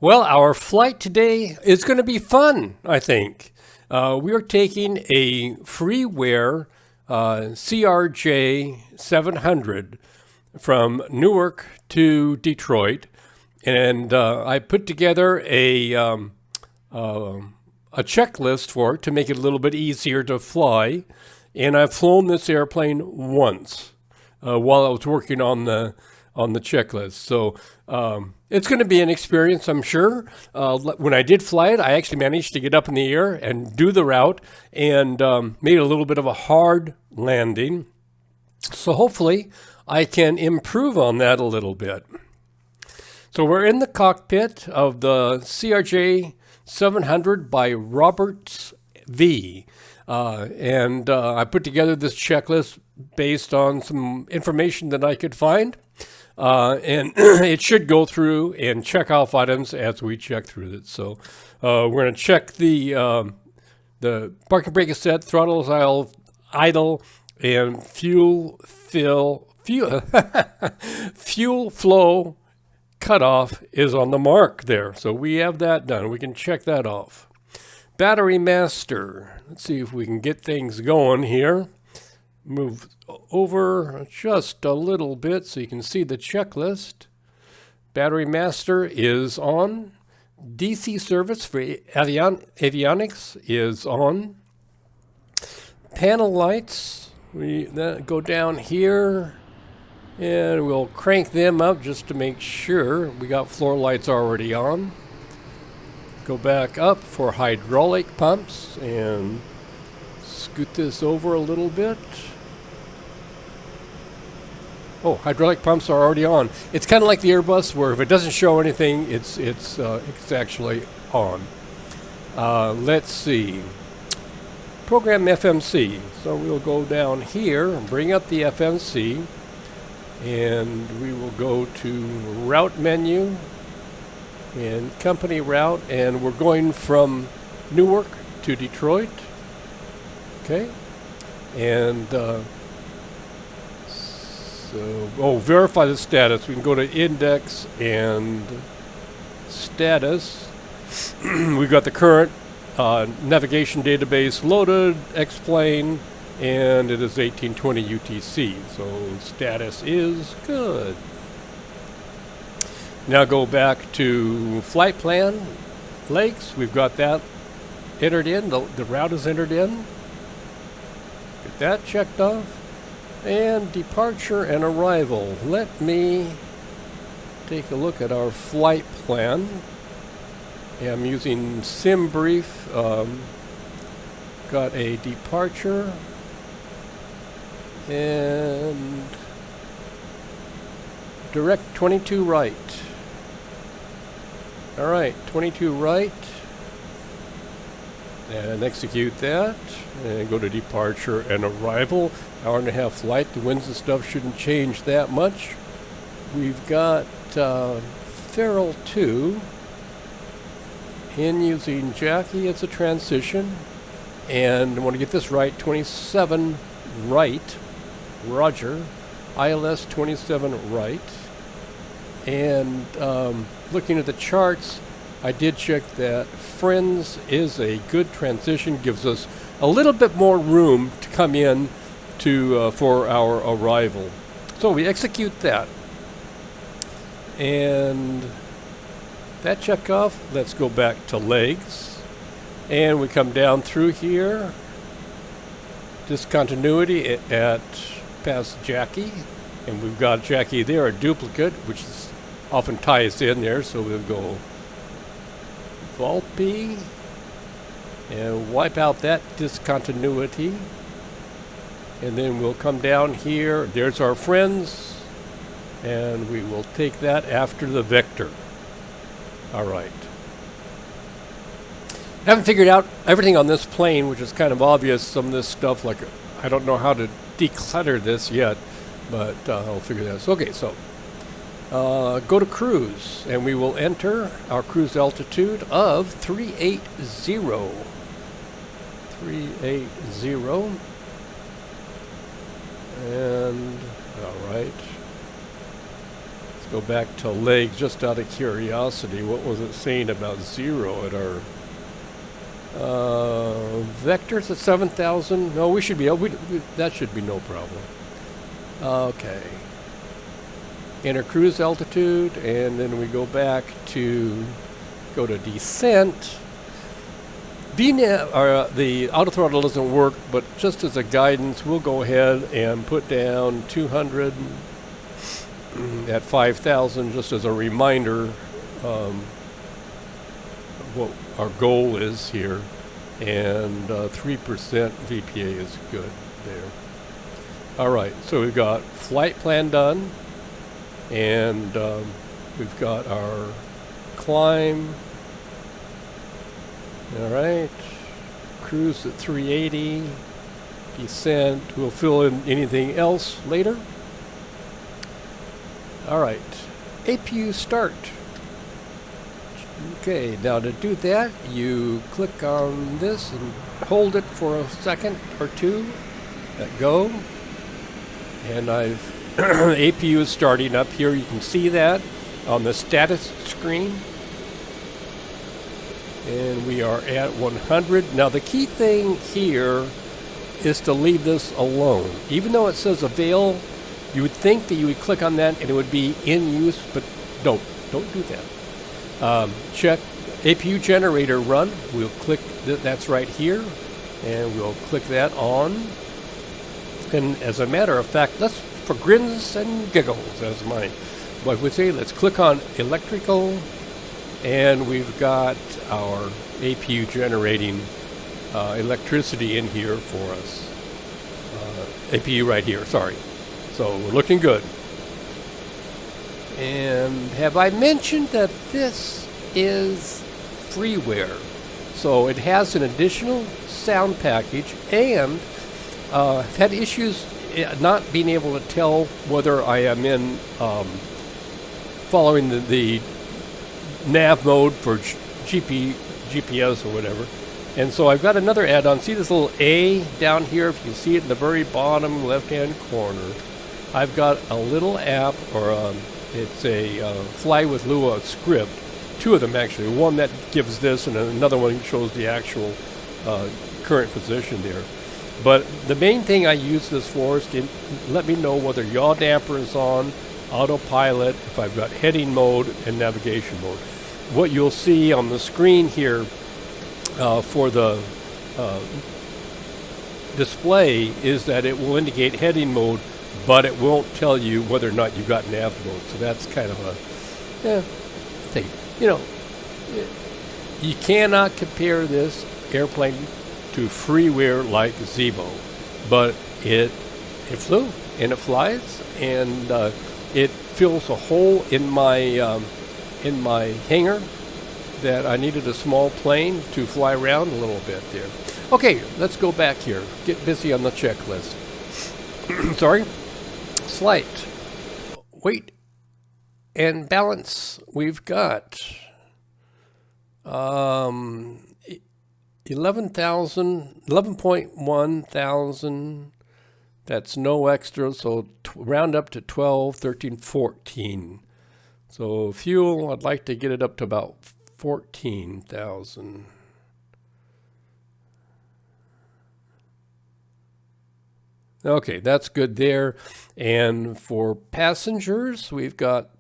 Well, our flight today is going to be fun, I think. We are taking a freeware CRJ 700 from Newark to Detroit, and I put together a checklist for it to make it a little bit easier to fly. And I've flown this airplane once while I was working on the checklist. So it's going to be an experience, I'm sure. When I did fly it, I actually managed to get up in the air and do the route and made a little bit of a hard landing. So hopefully I can improve on that a little bit. So we're in the cockpit of the CRJ 700 by robertsv. And I put together this checklist based on some information that I could find. And it should go through and check off items as we check through it. So we're going to check the parking brake is set, throttle is idle, and fuel flow cutoff is on the mark there. So we have that done. We can check that off. Battery master. Let's see if we can get things going here. Move over just a little bit so you can see the checklist. Battery master is on. DC service for avionics is on. Panel lights, we go down here and we'll crank them up just to make sure. We got floor lights already on. Go back up for hydraulic pumps and scoot this over a little bit. Oh, hydraulic pumps are already on. It's kind of like the Airbus where if it doesn't show anything, it's actually on. Let's see. Program FMC. So we'll go down here and bring up the FMC. And we will go to route menu and company route. And we're going from Newark to Detroit. Okay. And verify the status. We can go to index and status. We've got the current navigation database loaded, X-Plane, and it is 1820 UTC. So status is good. Now go back to flight plan, legs. We've got that entered in. The route is entered in. Get that checked off. And departure and arrival. Let me take a look at our flight plan. I'm using SimBrief. Got a departure and direct 22 right. All right, 22 right. And execute that. And go to departure and arrival. Hour-and-a-half flight. The winds and stuff shouldn't change that much. We've got Ferrell 2 in using Jackie as a transition. And I want to get this right. 27 right. Roger. ILS 27 right. And looking at the charts, I did check that Friends is a good transition. Gives us a little bit more room to come in to for our arrival. So we execute that. And that check off. Let's go back to legs. And we come down through here. Discontinuity at past Jackie. And we've got Jackie there, a duplicate, which is often ties in there. So we'll go Volpe and wipe out that discontinuity. And then we'll come down here. There's our Friends. And we will take that after the vector. All right. I haven't figured out everything on this plane, which is kind of obvious. Some of this stuff, like, I don't know how to declutter this yet, but I'll figure this. Okay, so go to cruise, and we will enter our cruise altitude of 380. 380. And, all right. Go back to legs just out of curiosity. What was it saying about 0 at our vectors at 7,000? No, we should be able. That should be no problem. Okay. Enter cruise altitude, and then we go back to go to descent. The auto throttle doesn't work, but just as a guidance, we'll go ahead and put down 200 at 5,000, just as a reminder what our goal is here. And 3% VPA is good there. All right, so we've got flight plan done, and we've got our climb. All right, cruise at 380, descent. We'll fill in anything else later. All right, APU start. Okay, now to do that, you click on this and hold it for a second or two. Let go. And APU is starting up here. You can see that on the status screen. And we are at 100. Now the key thing here is to leave this alone. Even though it says avail, you would think that you would click on that and it would be in use, but don't do that. Check APU generator run. We'll click that's right here, and we'll click that on. And as a matter of fact, let's, for grins and giggles, as my wife would say, let's click on electrical, and we've got our APU generating electricity in here for us. APU right here, sorry. So we're looking good. And have I mentioned that this is freeware? So it has an additional sound package, and I've had issues not being able to tell whether I am in following the nav mode for GPS or whatever. And so I've got another add-on. See this little A down here? If you see it in the very bottom left-hand corner, I've got a little app, or it's a Fly with Lua script. Two of them actually. One that gives this, and another one shows the actual current position there. But the main thing I use this for is to let me know whether yaw damper is on, autopilot, if I've got heading mode, and navigation mode. What you'll see on the screen here for the display is that it will indicate heading mode, but it won't tell you whether or not you've got nav mode. So that's kind of a thing. You know, you cannot compare this airplane to freeware like Zibo, but it flew and it flies, and it fills a hole in my hangar that I needed a small plane to fly around a little bit there. Okay, let's go back here. Get busy on the checklist. Sorry. Slight. Weight and balance. We've got 11.1 thousand. That's no extra, so round up to 12, 13, 14. So fuel, I'd like to get it up to about 14,000. Okay, that's good there. And for passengers, we've got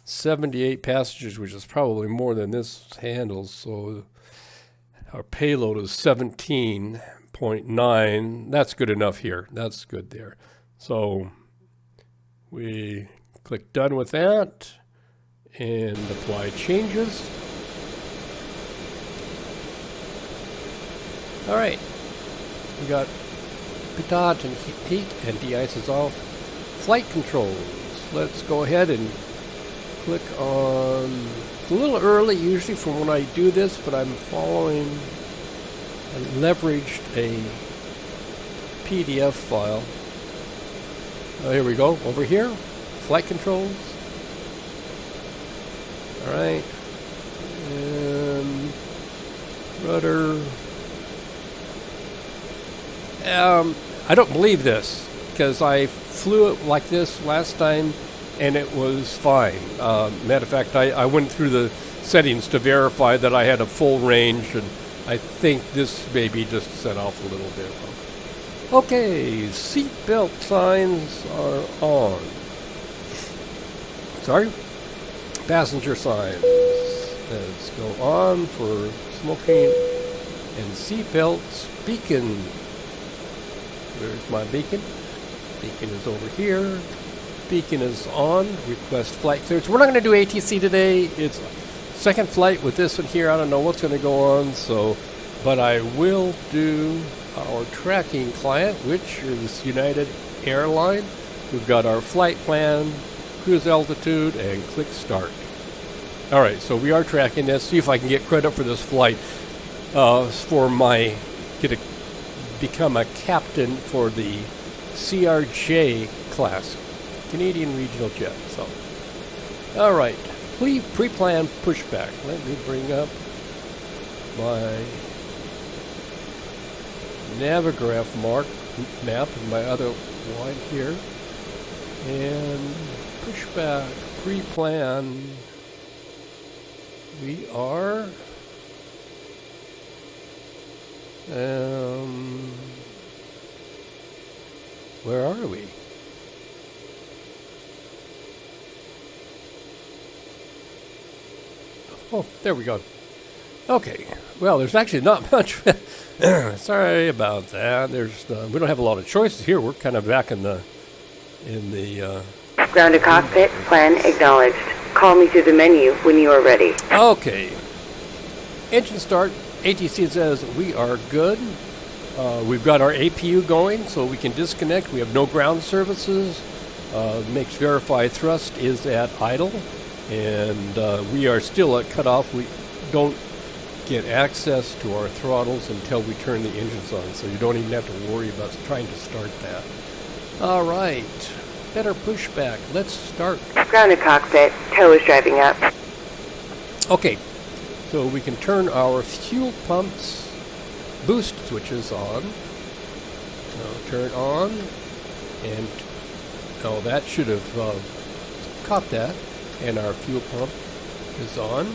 78 passengers, which is probably more than this handles. So our payload is 17.9. That's good enough here. That's good there. So we click done with that and apply changes. All right, we got pitot and heat and de-ice is off. Flight controls. Let's go ahead and click on, it's a little early usually from when I do this, but I'm following, I leveraged a PDF file. Oh, here we go, over here, flight controls. All right, and rudder. I don't believe this because I flew it like this last time and it was fine. Matter of fact, I went through the settings to verify that I had a full range, and I think this maybe just set off a little bit. Okay, seat belt signs are on. Sorry? Passenger signs. Let's go on for smoking and seat belts. Beacon. Where's my beacon? Beacon is over here. Beacon is on. Request flight clearance. We're not going to do ATC today. It's second flight with this one here. I don't know what's going to go on, but I will do our tracking client, which is United Airline. We've got our flight plan, cruise altitude, and click start. All right, so we are tracking this. See if I can get credit for this flight become a captain for the CRJ class, Canadian Regional Jet. So, all right, pre-planned pushback. Let me bring up my Navigraph map and my other line here, and pushback pre-plan. We are where are we? Oh, there we go. Okay. Well, there's actually not much. Sorry about that. We don't have a lot of choices here. We're kind of back in the grounded cockpit. Plan acknowledged. Call me through the menu when you are ready. Okay. Engine start. ATC says we are good. We've got our APU going, so we can disconnect. We have no ground services. Makes verify thrust is at idle, and we are still at cutoff. We don't get access to our throttles until we turn the engines on, so you don't even have to worry about trying to start that. All right, better pushback. Let's start. Grounded cockpit. Tow is driving up. Okay, so we can turn our fuel pumps boost switches on. Turn on, and that should have caught that, and our fuel pump is on.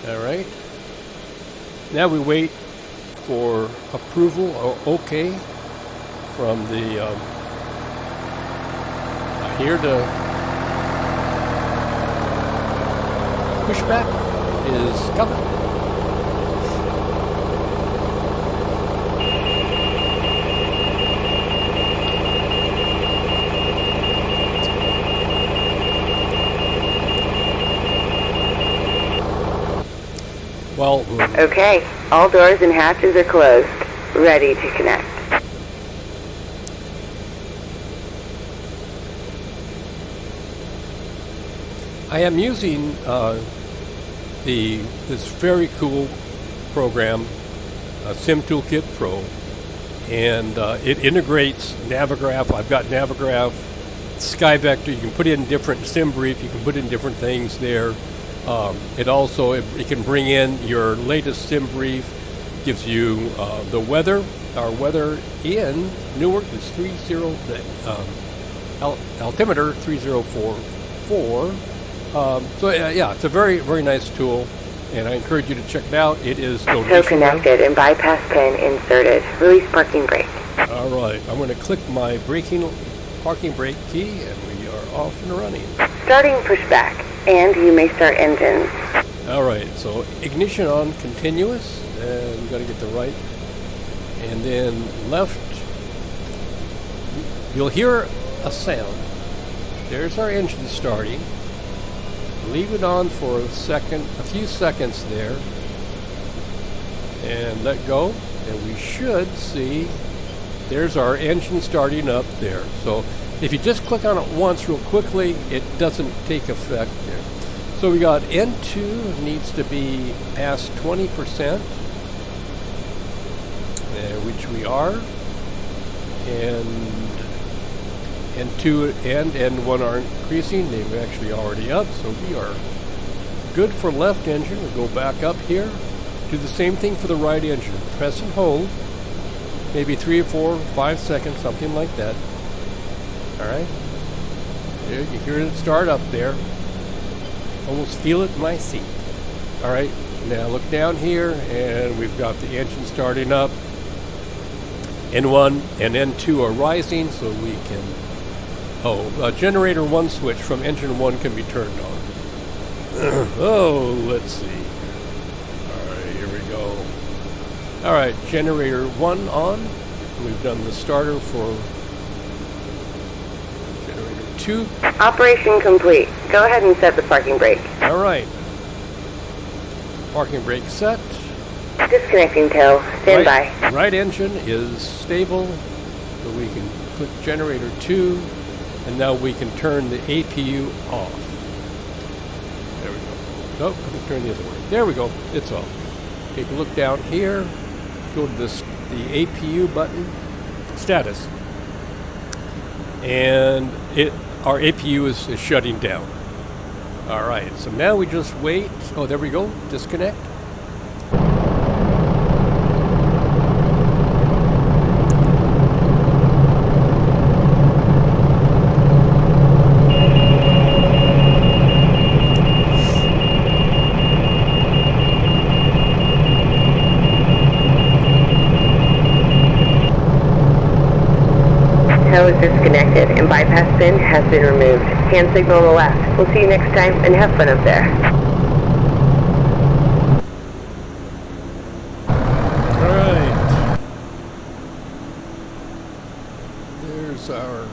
All right. Now we wait for approval or OK from the here to pushback is coming. Well, okay, all doors and hatches are closed. Ready to connect. I am using this very cool program, Sim Toolkit Pro, and it integrates Navigraph. I've got Navigraph, SkyVector. You can put in different sim brief. You can put in different things there. It can bring in your latest sim brief, gives you the weather. Our weather in Newark is altimeter 3044. It's a very, very nice tool, and I encourage you to check it out. It is tow connected and bypass pin inserted. Release parking brake. All right, I'm going to click my parking brake key, and we are off and running. Starting pushback. And you may start engines. All right, so ignition on continuous, and we've got to get the right, and then left. You'll hear a sound. There's our engine starting. Leave it on for a few seconds there, and let go, and we should see there's our engine starting up there. So if you just click on it once real quickly, it doesn't take effect there. So we got N2 needs to be past 20%, which we are, and N2 and N1 are increasing. They're actually already up, so we are good for left engine. We'll go back up here. Do the same thing for the right engine. Press and hold, maybe 3 or 4, 5 seconds, something like that. All right. There, you hear it start up there. Almost feel it in my seat. All right, now look down here, and we've got the engine starting up. N1 and N2 are rising, so we can... generator 1 switch from engine 1 can be turned on. Oh, let's see. All right, here we go. All right, generator 1 on. We've done the starter for generator 2. Operation complete. Go ahead and set the parking brake. All right. Parking brake set. Disconnecting tow. Stand by. Right engine is stable, so we can click generator 2, and now we can turn the APU off. There we go. Nope, I can turn the other way. There we go. It's off. Take a look down here. Go to the APU button, status, and our APU is shutting down. All right. So now we just wait. Oh, there we go. Disconnect. Tow is disconnected and bypass pin has been removed. Hand signal on the left. We'll see you next time and have fun up there. All right. There's our...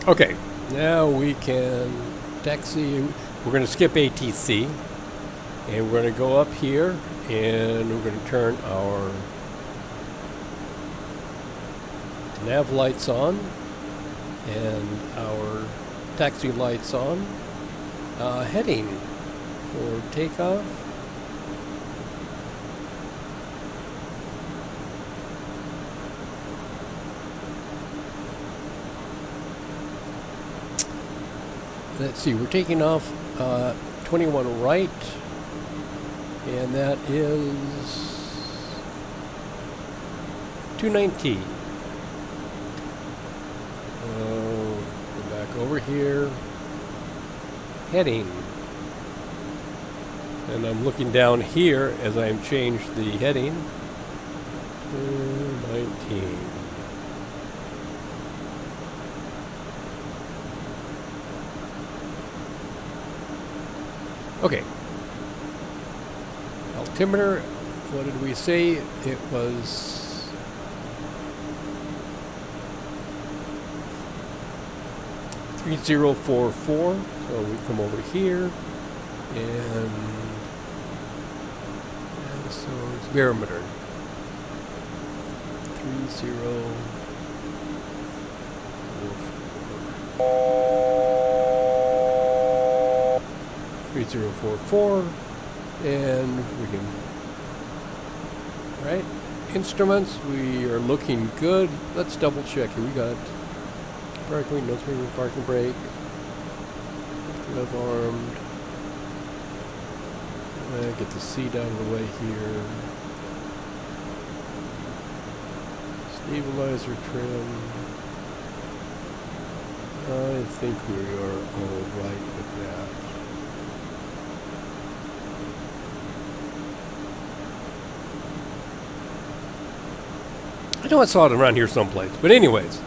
Okay. Now we can taxi. We're going to skip ATC, and we're going to go up here, and we're going to turn our nav lights on and our taxi lights on. Heading for takeoff. Let's see, we're taking off 21 right, and that is 219. Go back over here, heading, and I'm looking down here as I'm changed the heading. 219. Okay. Altimeter, what did we say? It was 3044. So we come over here and so it's barometer. 3044, and we can, right, instruments, we are looking good. Let's double check here. We got parking, no swinging parking brake, left armed, get the seat out of the way here, stabilizer trim. I think we are all right with that. I know I saw it around here someplace, but anyways,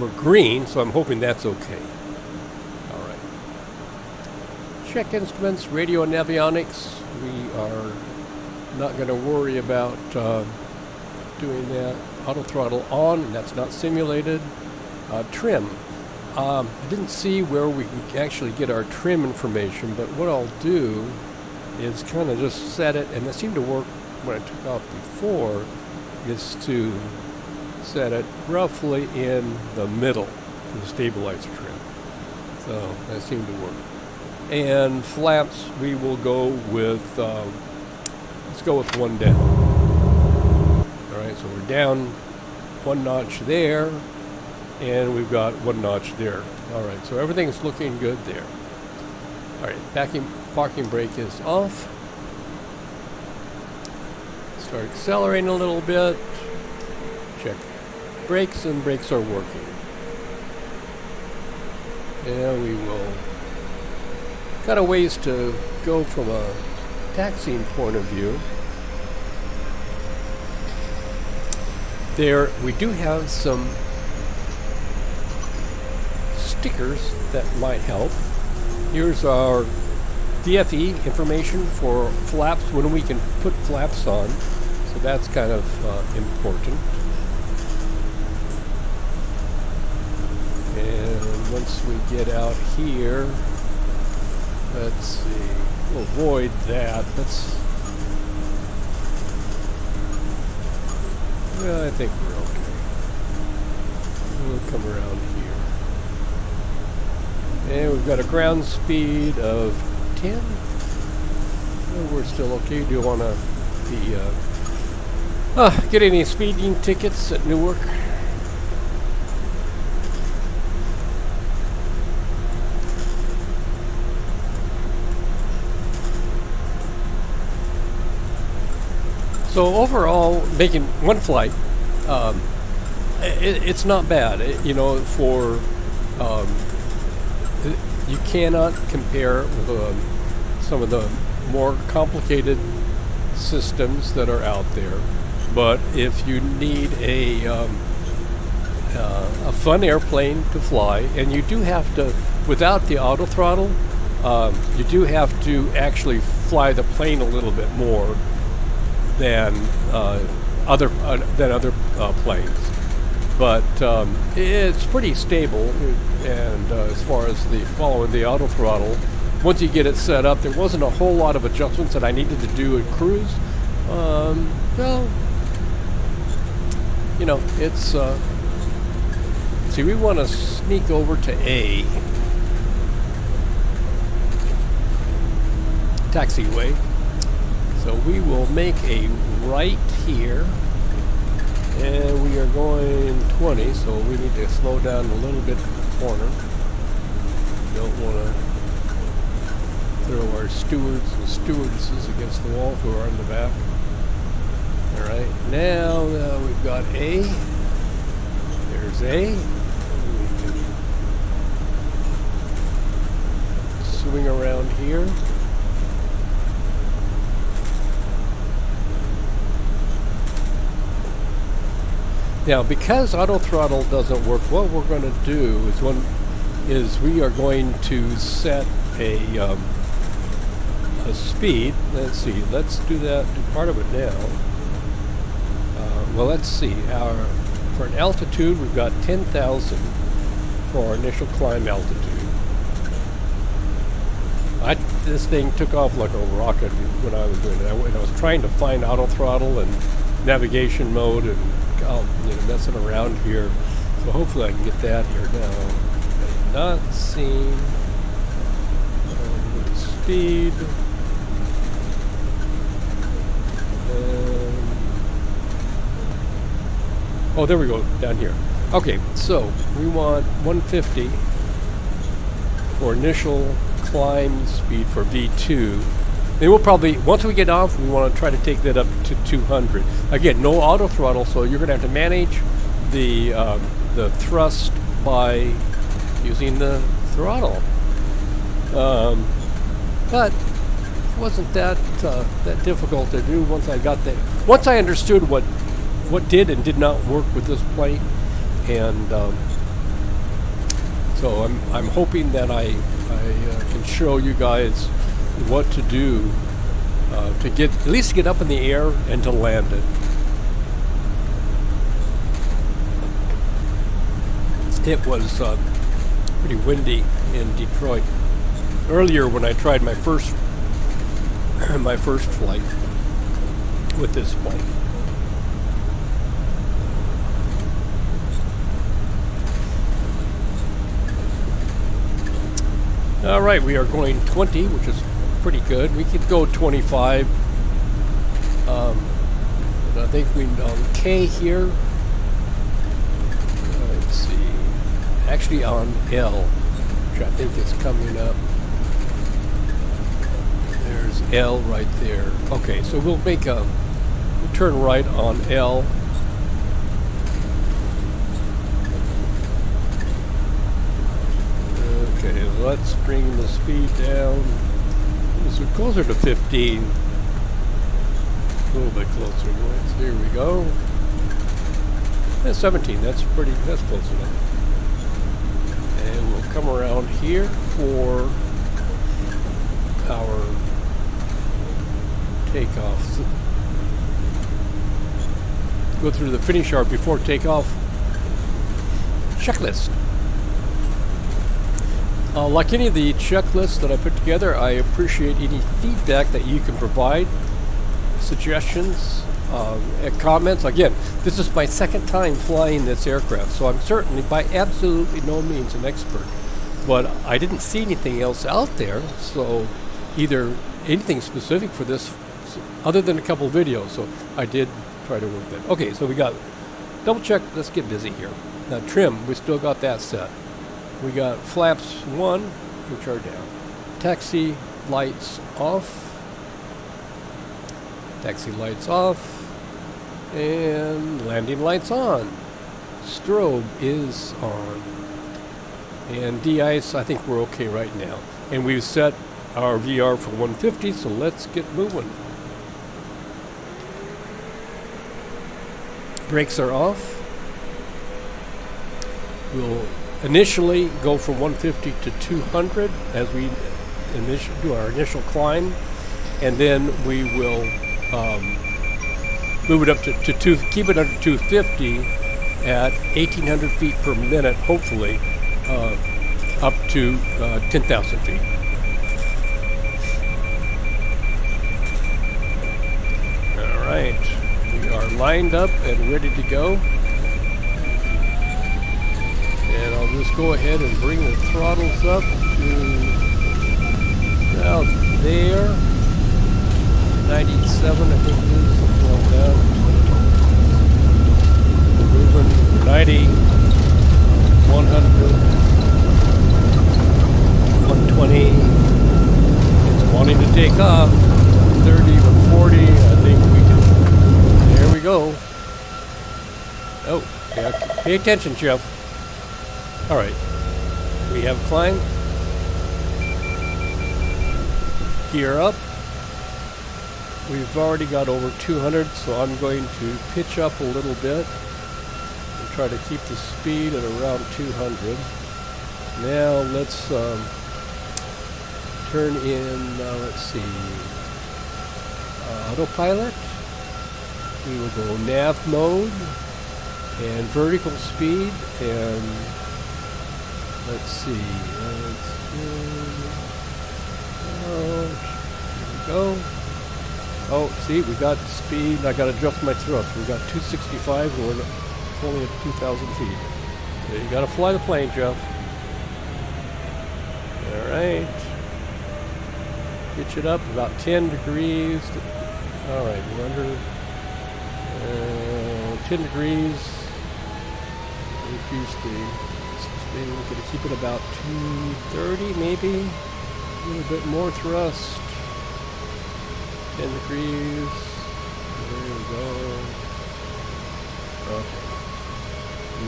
we're green, so I'm hoping that's okay. All right. Check instruments, radio and avionics. We are not going to worry about doing that. Auto throttle on, and that's not simulated. Trim. I didn't see where we can actually get our trim information, but what I'll do is kind of just set it, and it seemed to work when I took off before, is to set it roughly in the middle of the stabilizer trim. So that seemed to work. And flaps, we will go with, let's go with one down. All right, so we're down one notch there, and we've got one notch there. All right, so everything's looking good there. All right, parking brake is off. Start accelerating a little bit. Check brakes, and brakes are working. And we will got a ways to go from a taxiing point of view. There, we do have some stickers that might help. Here's our DFE information for flaps, when we can put flaps on. So that's kind of important. And once we get out here, let's see, we'll avoid that. Well, I think we're okay. We'll come around here. And we've got a ground speed of 10. Well, we're still okay. Do you want to be get any speeding tickets at Newark? So overall, making one flight, it's not bad. You cannot compare with some of the more complicated systems that are out there. But if you need a fun airplane to fly, and you do have to, without the auto throttle, you do have to actually fly the plane a little bit more than other planes, but it's pretty stable. And as far as the following the auto throttle, once you get it set up, there wasn't a whole lot of adjustments that I needed to do at cruise. Well, it's see, we want to sneak over to A taxiway. So we will make a right here, and we are going 20, so we need to slow down a little bit for the corner. Don't want to throw our stewards and stewardesses against the wall who are in the back. All right, now we've got A. There's A. We can swing around here. Now, because auto throttle doesn't work, what we're going to do is we are going to set a speed. Let's see. Let's do that. Do part of it now. Well, let's see. For an altitude, we've got 10,000 for our initial climb altitude. This thing took off like a rocket when I was doing it. I was trying to find auto throttle and navigation mode and messing around here. So hopefully I can get that here now. I'm not seeing speed. Oh, there we go, down here. Okay, so we want 150 for initial climb speed for V2. Then we'll probably, once we get off, we want to try to take that up to 200. Again, no auto throttle, so you're going to have to manage the thrust by using the throttle. But it wasn't that difficult to do once I got that. Once I understood what did and did not work with this plane, and so I'm hoping that I can show you guys what to do to at least get up in the air and to land it. It was pretty windy in Detroit earlier when I tried my first flight with this plane. All right, we are going 20, which is pretty good. We could go 25. I think we on K here. Let's see. Actually on L, which I think is coming up. There's L right there. Okay, so we'll make a turn right on L. Okay, let's bring the speed down. So closer to 15. A little bit closer. Here we go. Yeah, 17. That's close enough. And we'll come around here for our takeoff. Go through the finish arc before takeoff. Checklist. Like any of the checklists that I put together, I appreciate any feedback that you can provide, suggestions, and comments. Again, this is my second time flying this aircraft, so I'm certainly by absolutely no means an expert. But I didn't see anything else out there, so either anything specific for this, other than a couple of videos, so I did try to work that. Okay, so we got double check. Let's get busy here. Now trim, we still got that set. We got flaps 1, which are down. Taxi lights off. Taxi lights off. And landing lights on. Strobe is on. And de-ice, I think we're okay right now. And we've set our VR for 150, so let's get moving. Brakes are off. We'll initially go from 150 to 200 as we do our initial climb, and then we will move it up to keep it under 250 at 1,800 feet per minute, hopefully up to 10,000 feet. All right, we are lined up and ready to go. And I'll just go ahead and bring the throttles up to about there. 97, I think it is, something like that. Moving 90, 100, 120. It's wanting to take off. 30, 140. I think we can. There we go. Oh, yeah. Pay attention, Jeff. All right, we have climb, gear up. We've already got over 200, so I'm going to pitch up a little bit and try to keep the speed at around 200. Now let's turn in, let's see, autopilot. We will go nav mode and vertical speed, and let's see. Here we go. Oh, see, we got speed. I got to adjust my thrust. We got 265, and we're only at 2,000 feet. So you got to fly the plane, Jeff. All right. Pitch it up about 10 degrees. All right, we're under 10 degrees. Increase the. Maybe we're going to keep it about 230, maybe. A little bit more thrust. 10 degrees. There we go. Okay.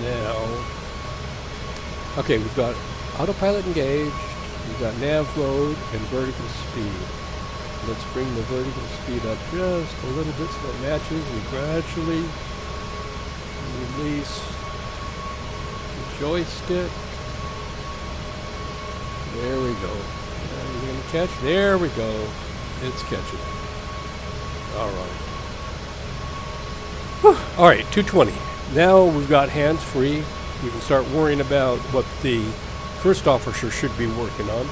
Now. Okay, we've got autopilot engaged. We've got nav mode and vertical speed. Let's bring the vertical speed up just a little bit so it matches. We gradually release joystick. There we go. Are you going to catch? There we go. It's catching. All right. Whew. All right, 220. Now we've got hands free. We can start worrying about what the first officer should be working on.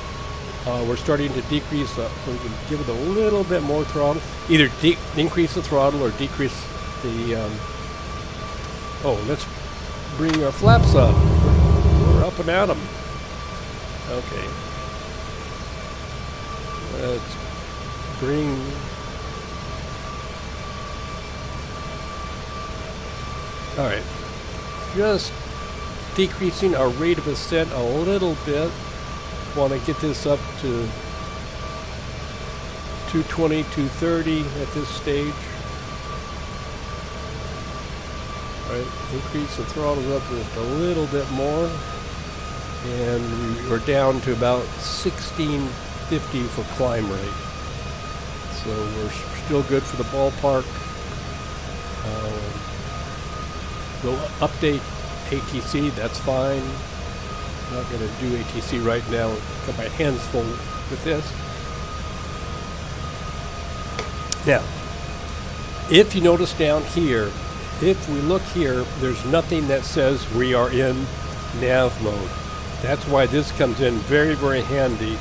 We're starting to decrease, so we can give it a little bit more throttle. Either increase the throttle or decrease the. Let's bring our flaps up. We're up and at 'em. Okay. Let's bring. All right. Just decreasing our rate of ascent a little bit. Want to get this up to 220, 230 at this stage. All right, increase the throttle up just a little bit more. And we're down to about 1650 for climb rate. So we're still good for the ballpark. We'll update ATC, that's fine. Not going to do ATC right now. Got my hands full with this. Now, if you notice down here, if we look here, there's nothing that says we are in nav mode. That's why this comes in very, very handy.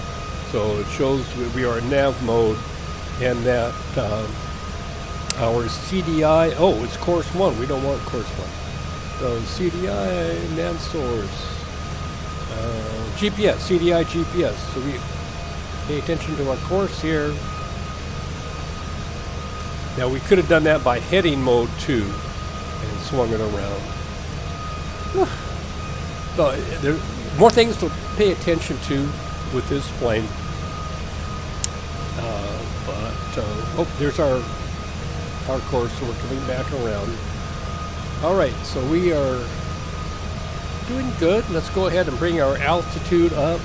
So it shows we are in nav mode, and that our CDI, oh, it's course 1. We don't want course 1. So CDI, nav source, GPS, CDI GPS. So we pay attention to our course here. Now we could have done that by heading mode 2 and swung it around. So there are more things to pay attention to with this plane. Oh, there's our course, so we're coming back around. All right, so we are doing good. Let's go ahead and bring our altitude up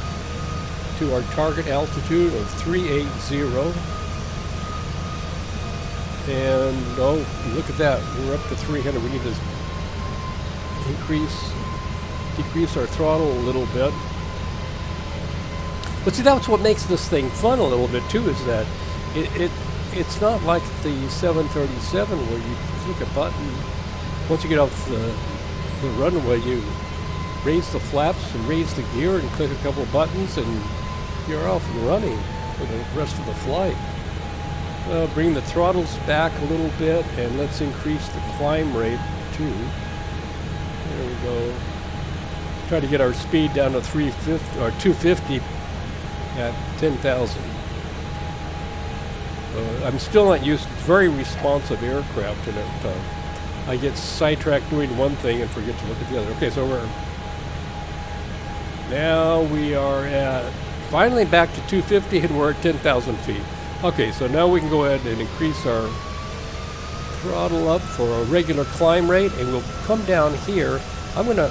to our target altitude of 380. And oh, look at that, we're up to 300. We need to decrease our throttle a little bit. But see, that's what makes this thing fun a little bit too, is that it's not like the 737 where you click a button. Once you get off the runway, you raise the flaps and raise the gear and click a couple of buttons and you're off and running for the rest of the flight. Bring the throttles back a little bit and let's increase the climb rate too. There we go. Try to get our speed down to 350 or 250 at 10,000. I'm still not used to very responsive aircraft, and I get sidetracked doing one thing and forget to look at the other. Okay, so now we are at finally back to 250 and we're at 10,000 feet. Okay, so now we can go ahead and increase our throttle up for a regular climb rate, and we'll come down here. I'm going to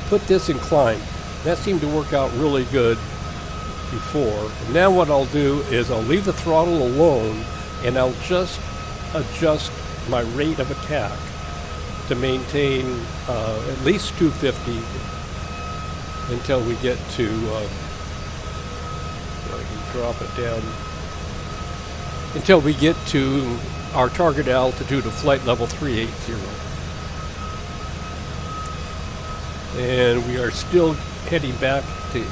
put this in climb. That seemed to work out really good before. And now what I'll do is I'll leave the throttle alone and I'll just adjust my rate of attack to maintain at least 250 until we get to I can drop it down until we get to our target altitude of flight level 380. And we are still heading back to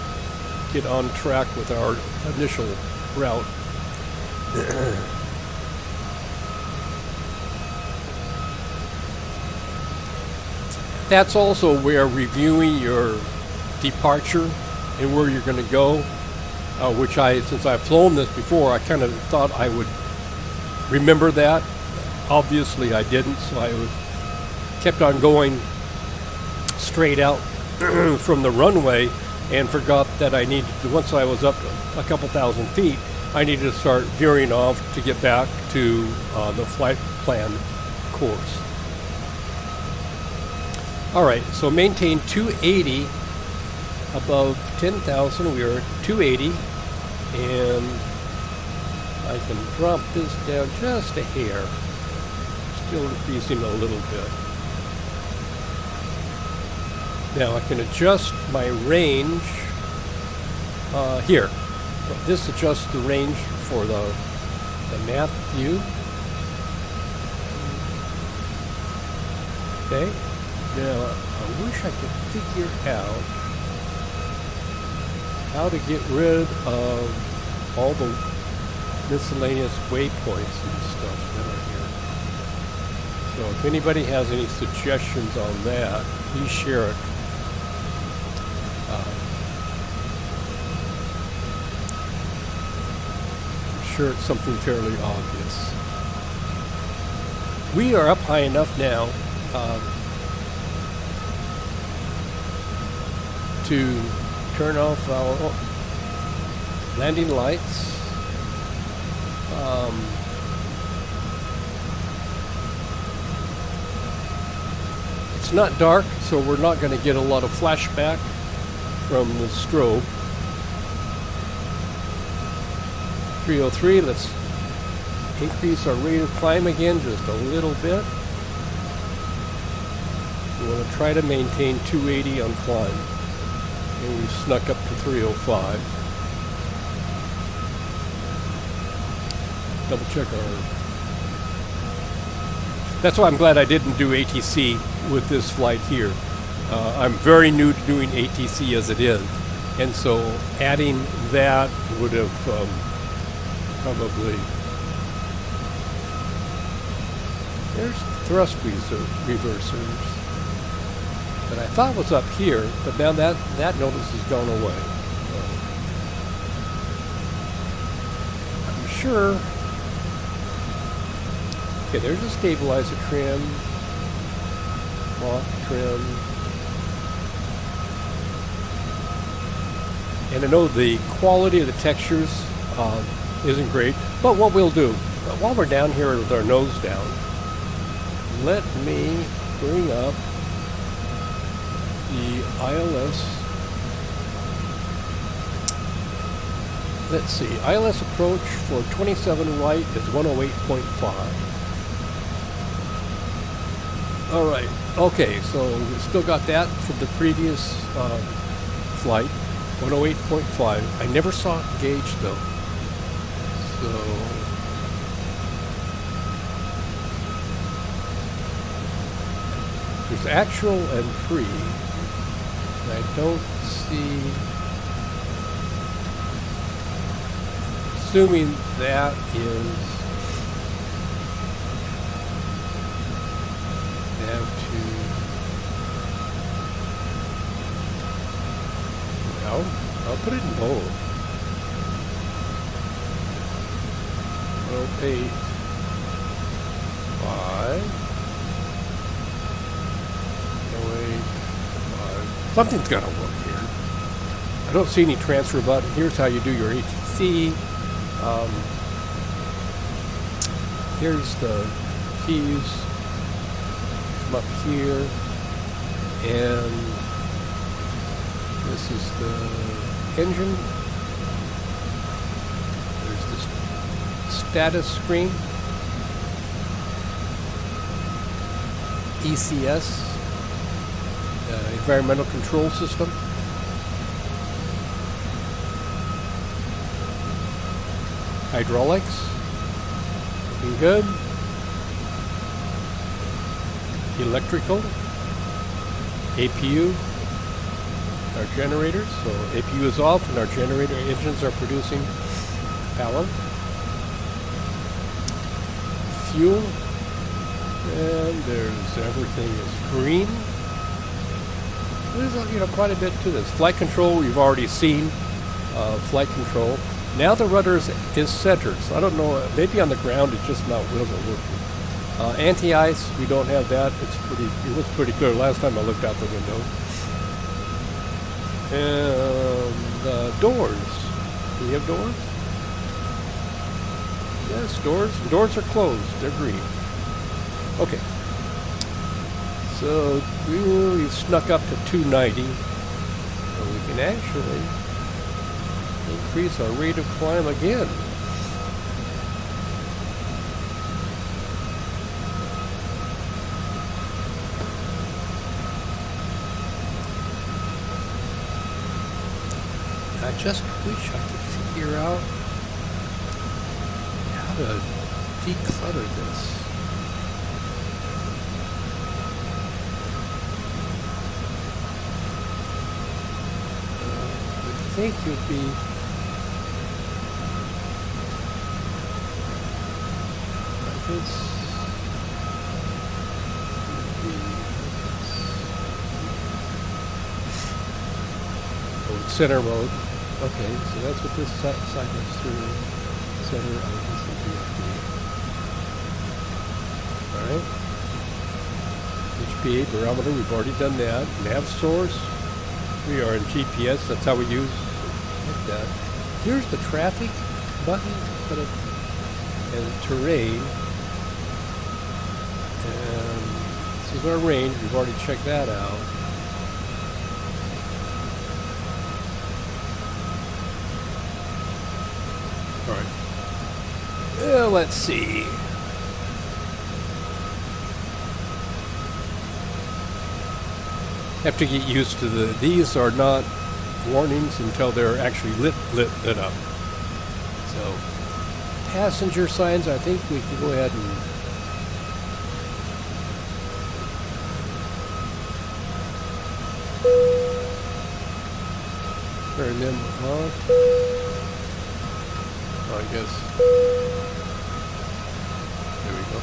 get on track with our initial route. That's also where reviewing your departure and where you're going to go, which since I've flown this before, I kind of thought I would remember that. Obviously I didn't, so I kept on going straight out from the runway and forgot that I needed to, once I was up a couple thousand feet, I needed to start veering off to get back to the flight plan course. All right, so maintain 280 above 10,000. We are at 280, and I can drop this down just a hair, still increasing a little bit. Now I can adjust my range here. This adjusts the range for the map view. Okay. Now I wish I could figure out how to get rid of all the miscellaneous waypoints and stuff that are here. So if anybody has any suggestions on that, please share it. I'm sure it's something fairly obvious. We are up high enough now to turn off our landing lights It's not dark, so we're not going to get a lot of flashback from the strobe. 303, let's increase our rate of climb again just a little bit. We want to try to maintain 280 on climb. And we've snuck up to 305. Double check our... That's why I'm glad I didn't do ATC with this flight here. I'm very new to doing ATC as it is. And so adding that would have probably... There's thrust reversers that I thought was up here, but now that notice has gone away. I'm sure. Okay, there's a stabilizer trim, lock trim, and I know the quality of the textures isn't great, but what we'll do, while we're down here with our nose down, let me bring up the ILS. Let's see, ILS approach for 27 right is 108.5. All right, okay, so we still got that from the previous flight, 108.5. I never saw it gauge though, so there's actual and pre. I don't see, assuming that is, have to, well, I'll put it in both. 108.5. Something's got to work here. I don't see any transfer button. Here's how you do your ATC. Here's the keys. Come up here. And this is the engine. There's this status screen. ECS. Environmental control system. Hydraulics. Looking good. Electrical. APU. Our generators. So APU is off and our generator engines are producing power. Fuel. And there's everything is green. There's quite a bit to this. Flight control, we've already seen. Flight control. Now the rudder is centered, so I don't know. Maybe on the ground it just wasn't working. Anti-ice, we don't have that. It was pretty clear last time I looked out the window. And doors. Do we have doors? Yes, doors. Doors are closed. They're green. Okay. So we've snuck up to 290, and we can actually increase our rate of climb again. I just wish I could figure out how to declutter this. I think it would be like this. Oh, it's center mode. Okay, so that's what this cycles through. Center of this and PFD. Alright. HPA barometer, we've already done that. Nav source. We are in GPS, that's how we use like that. Here's the traffic button, but and terrain. And this is our range. We've already checked that out. All right. Let's see. Have to get used to these are not warnings until they're actually lit up. So passenger signs, I think we can go ahead and turn them off. I guess there we go.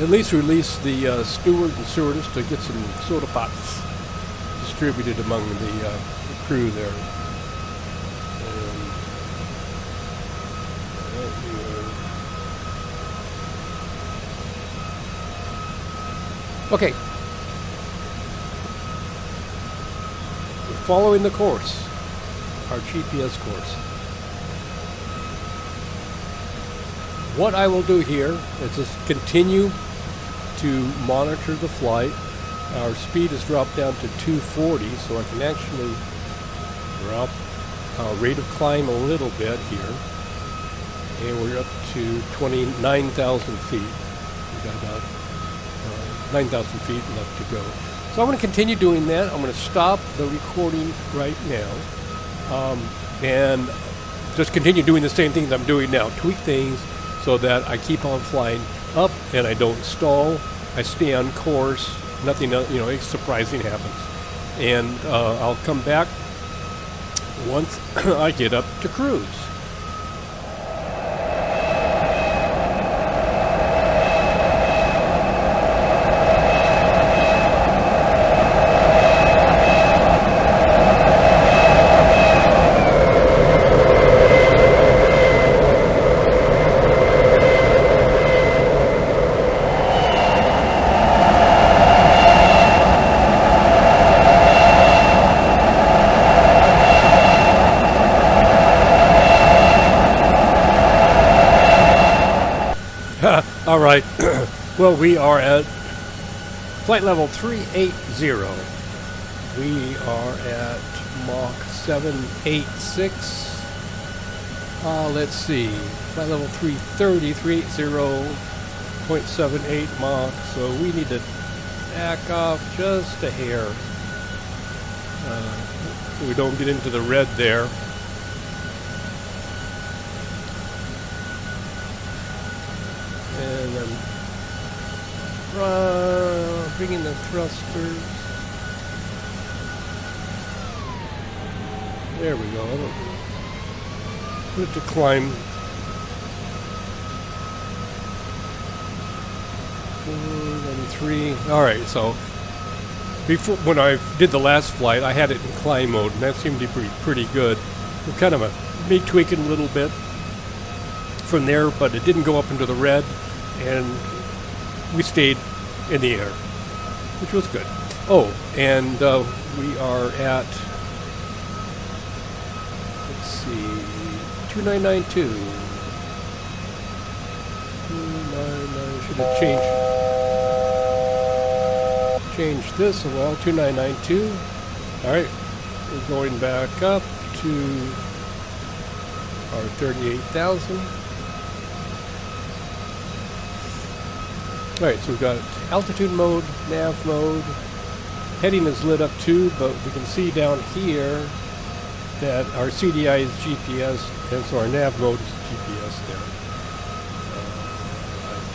At least release the steward and stewardess to get some soda pops distributed among the crew there. Okay. We're following the course, our GPS course. What I will do here is just continue to monitor the flight. Our speed has dropped down to 240, so I can actually drop our rate of climb a little bit here. And we're up to 29,000 feet. We've got about 9,000 feet left to go. So I'm going to continue doing that. I'm going to stop the recording right now. And just continue doing the same things I'm doing now. Tweak things so that I keep on flying up and I don't stall. I stay on course. Nothing, surprising happens. And I'll come back once I get up to cruise. All right, well, we are at flight level 380. We are at Mach 786. Let's see, flight level 330, 380.78 Mach. So we need to back off just a hair so we don't get into the red there. And then bring in the thrusters. There we go. Put it to climb. 493. All right. So before, when I did the last flight, I had it in climb mode, and that seemed to be pretty good. We're kind of me tweaking a little bit from there, but it didn't go up into the red. And we stayed in the air, which was good. Oh, and we are at, let's see, 2992. 299, should have changed this. Well, 2992. All right, we're going back up to our 38,000. Alright, so we've got altitude mode, nav mode. Heading is lit up too, but we can see down here that our CDI is GPS, and so our nav mode is GPS there. Right.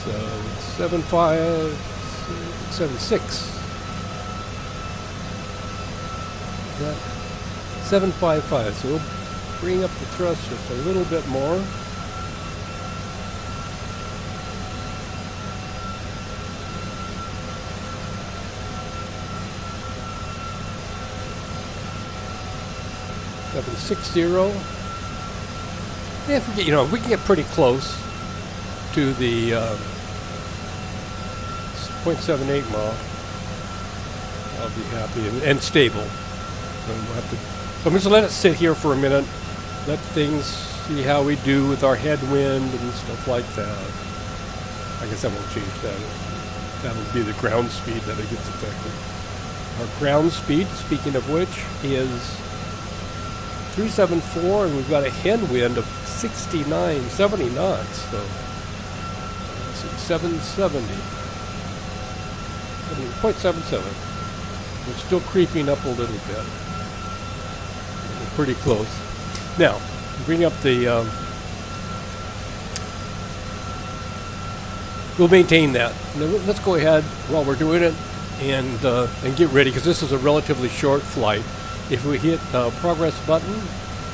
So 7576. That 755. So we'll bring up the thrust just a little bit more. Up in 60. If we get, we can get pretty close to the 0.78 mile, I'll be happy and stable. And we'll have to, so I'm just gonna let it sit here for a minute let things see how we do with our headwind and stuff like that. I guess I won't change that. That'll be the ground speed that it gets affected. Our ground speed, speaking of which, is 374, and we've got a headwind of 70 knots. So let's see, 770. 0.77. We're still creeping up a little bit. We're pretty close. Now, bring up the. We'll maintain that. Now, let's go ahead while we're doing it and get ready, because this is a relatively short flight. If we hit progress button,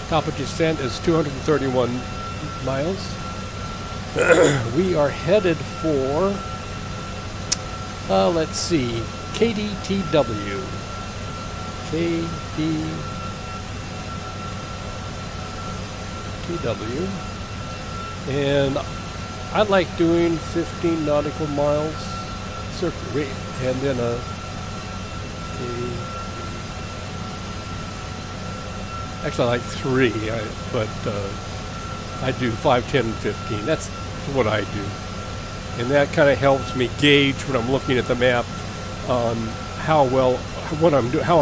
top of descent is 231 miles. We are headed for, let's see, KDTW. KDTW. And I like doing 15 nautical miles circuit rate, and then actually I like 3, but I do 5, 10, and 15. That's what I do, and that kind of helps me gauge when I'm looking at the map on how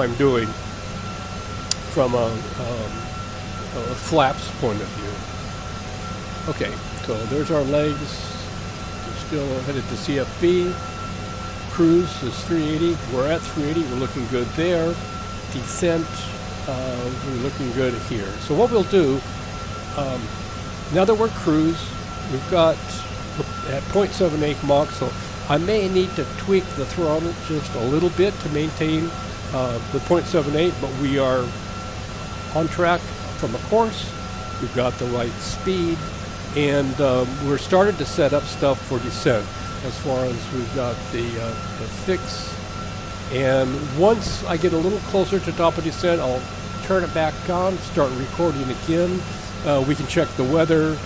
I'm doing from a flaps point of view. Okay, so there's our legs. We're still headed to CFB. Cruise is 380. We're at 380. We're looking good there. Descent, we're looking good here. So what we'll do, now that we're cruise, we've got at 0.78 Mach, so I may need to tweak the throttle just a little bit to maintain the 0.78, but we are on track from a course. We've got the right speed, and we're starting to set up stuff for descent, as far as we've got the fix. And once I get a little closer to top of descent, I'll turn it back on, start recording again. We can check the weather.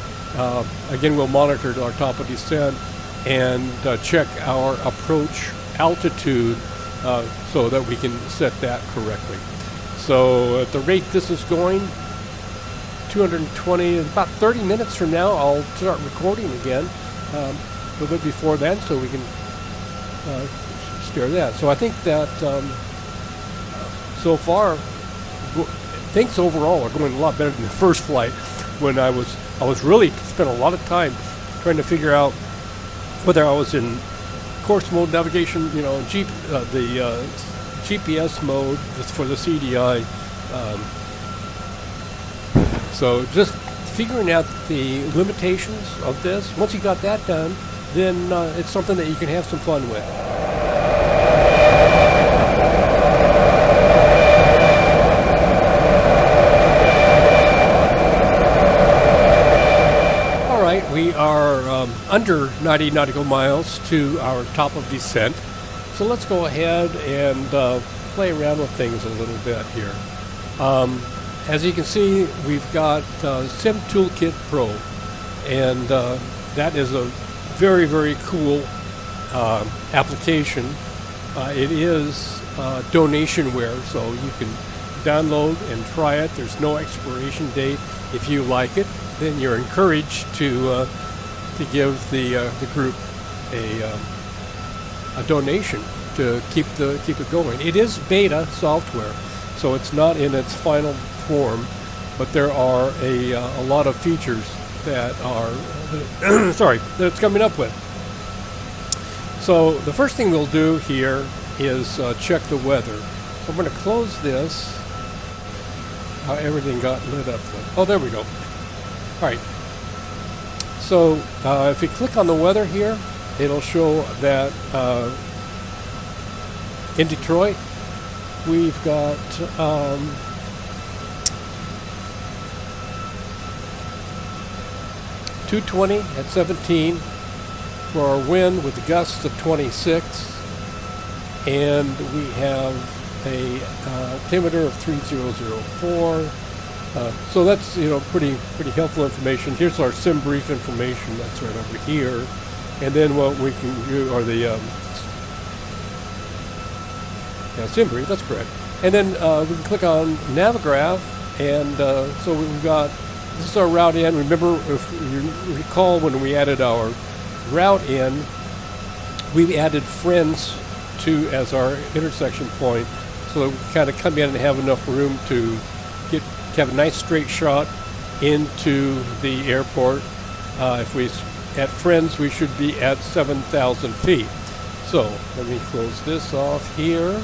Again, we'll monitor our top of descent and check our approach altitude so that we can set that correctly. So at the rate this is going, 220, about 30 minutes from now, I'll start recording again. A little bit before then, so we can steer that. So I think that so far, things overall are going a lot better than the first flight, when I was really spent a lot of time trying to figure out whether I was in course mode navigation, the GPS mode for the CDI. So just figuring out the limitations of this. Once you got that done, then it's something that you can have some fun with. All right, we are under 90 nautical miles to our top of descent. So let's go ahead and play around with things a little bit here. As you can see, we've got Sim Toolkit Pro, and that is a very, very cool application. It is donationware, so you can download and try it. There's no expiration date. If you like it, then you're encouraged to give the group a donation to keep it going. It is beta software, so it's not in its final form, but there are a lot of features that are that it's coming up with. So the first thing we'll do here is check the weather. So I'm going to close this. How everything got lit up. Oh, there we go. All right. So if you click on the weather here, it'll show that in Detroit we've got 220 at 17 for our wind with the gusts of 26, and we have a altimeter of 3004. So that's pretty helpful information. Here's our sim brief information. That's right over here, and then what we can do are the sim brief. That's correct. And then we can click on Navigraph, and so we've got this is our route in. Remember, if you recall, when we added our route in, we added friends to as our intersection point, so that we kind of come in and have enough room to have a nice straight shot into the airport. If we at friends, we should be at 7,000 feet. So let me close this off here.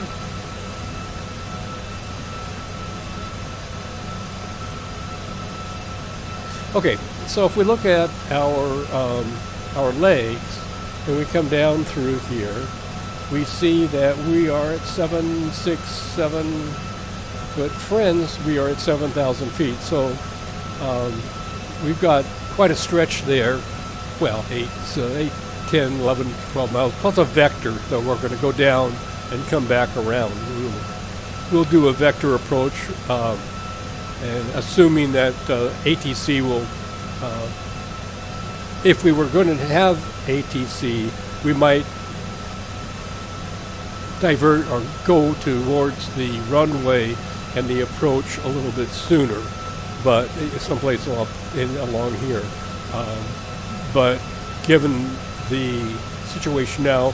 Okay, so if we look at our legs and we come down through here, we see that we are at 767. But friends, we are at 7,000 feet. So we've got quite a stretch there. Well, 8, 10, 11, 12 miles, plus a vector that we're going to go down and come back around. We'll do a vector approach, and assuming that ATC will, if we were going to have ATC, we might divert or go towards the runway and the approach a little bit sooner, but someplace along here. But given the situation now,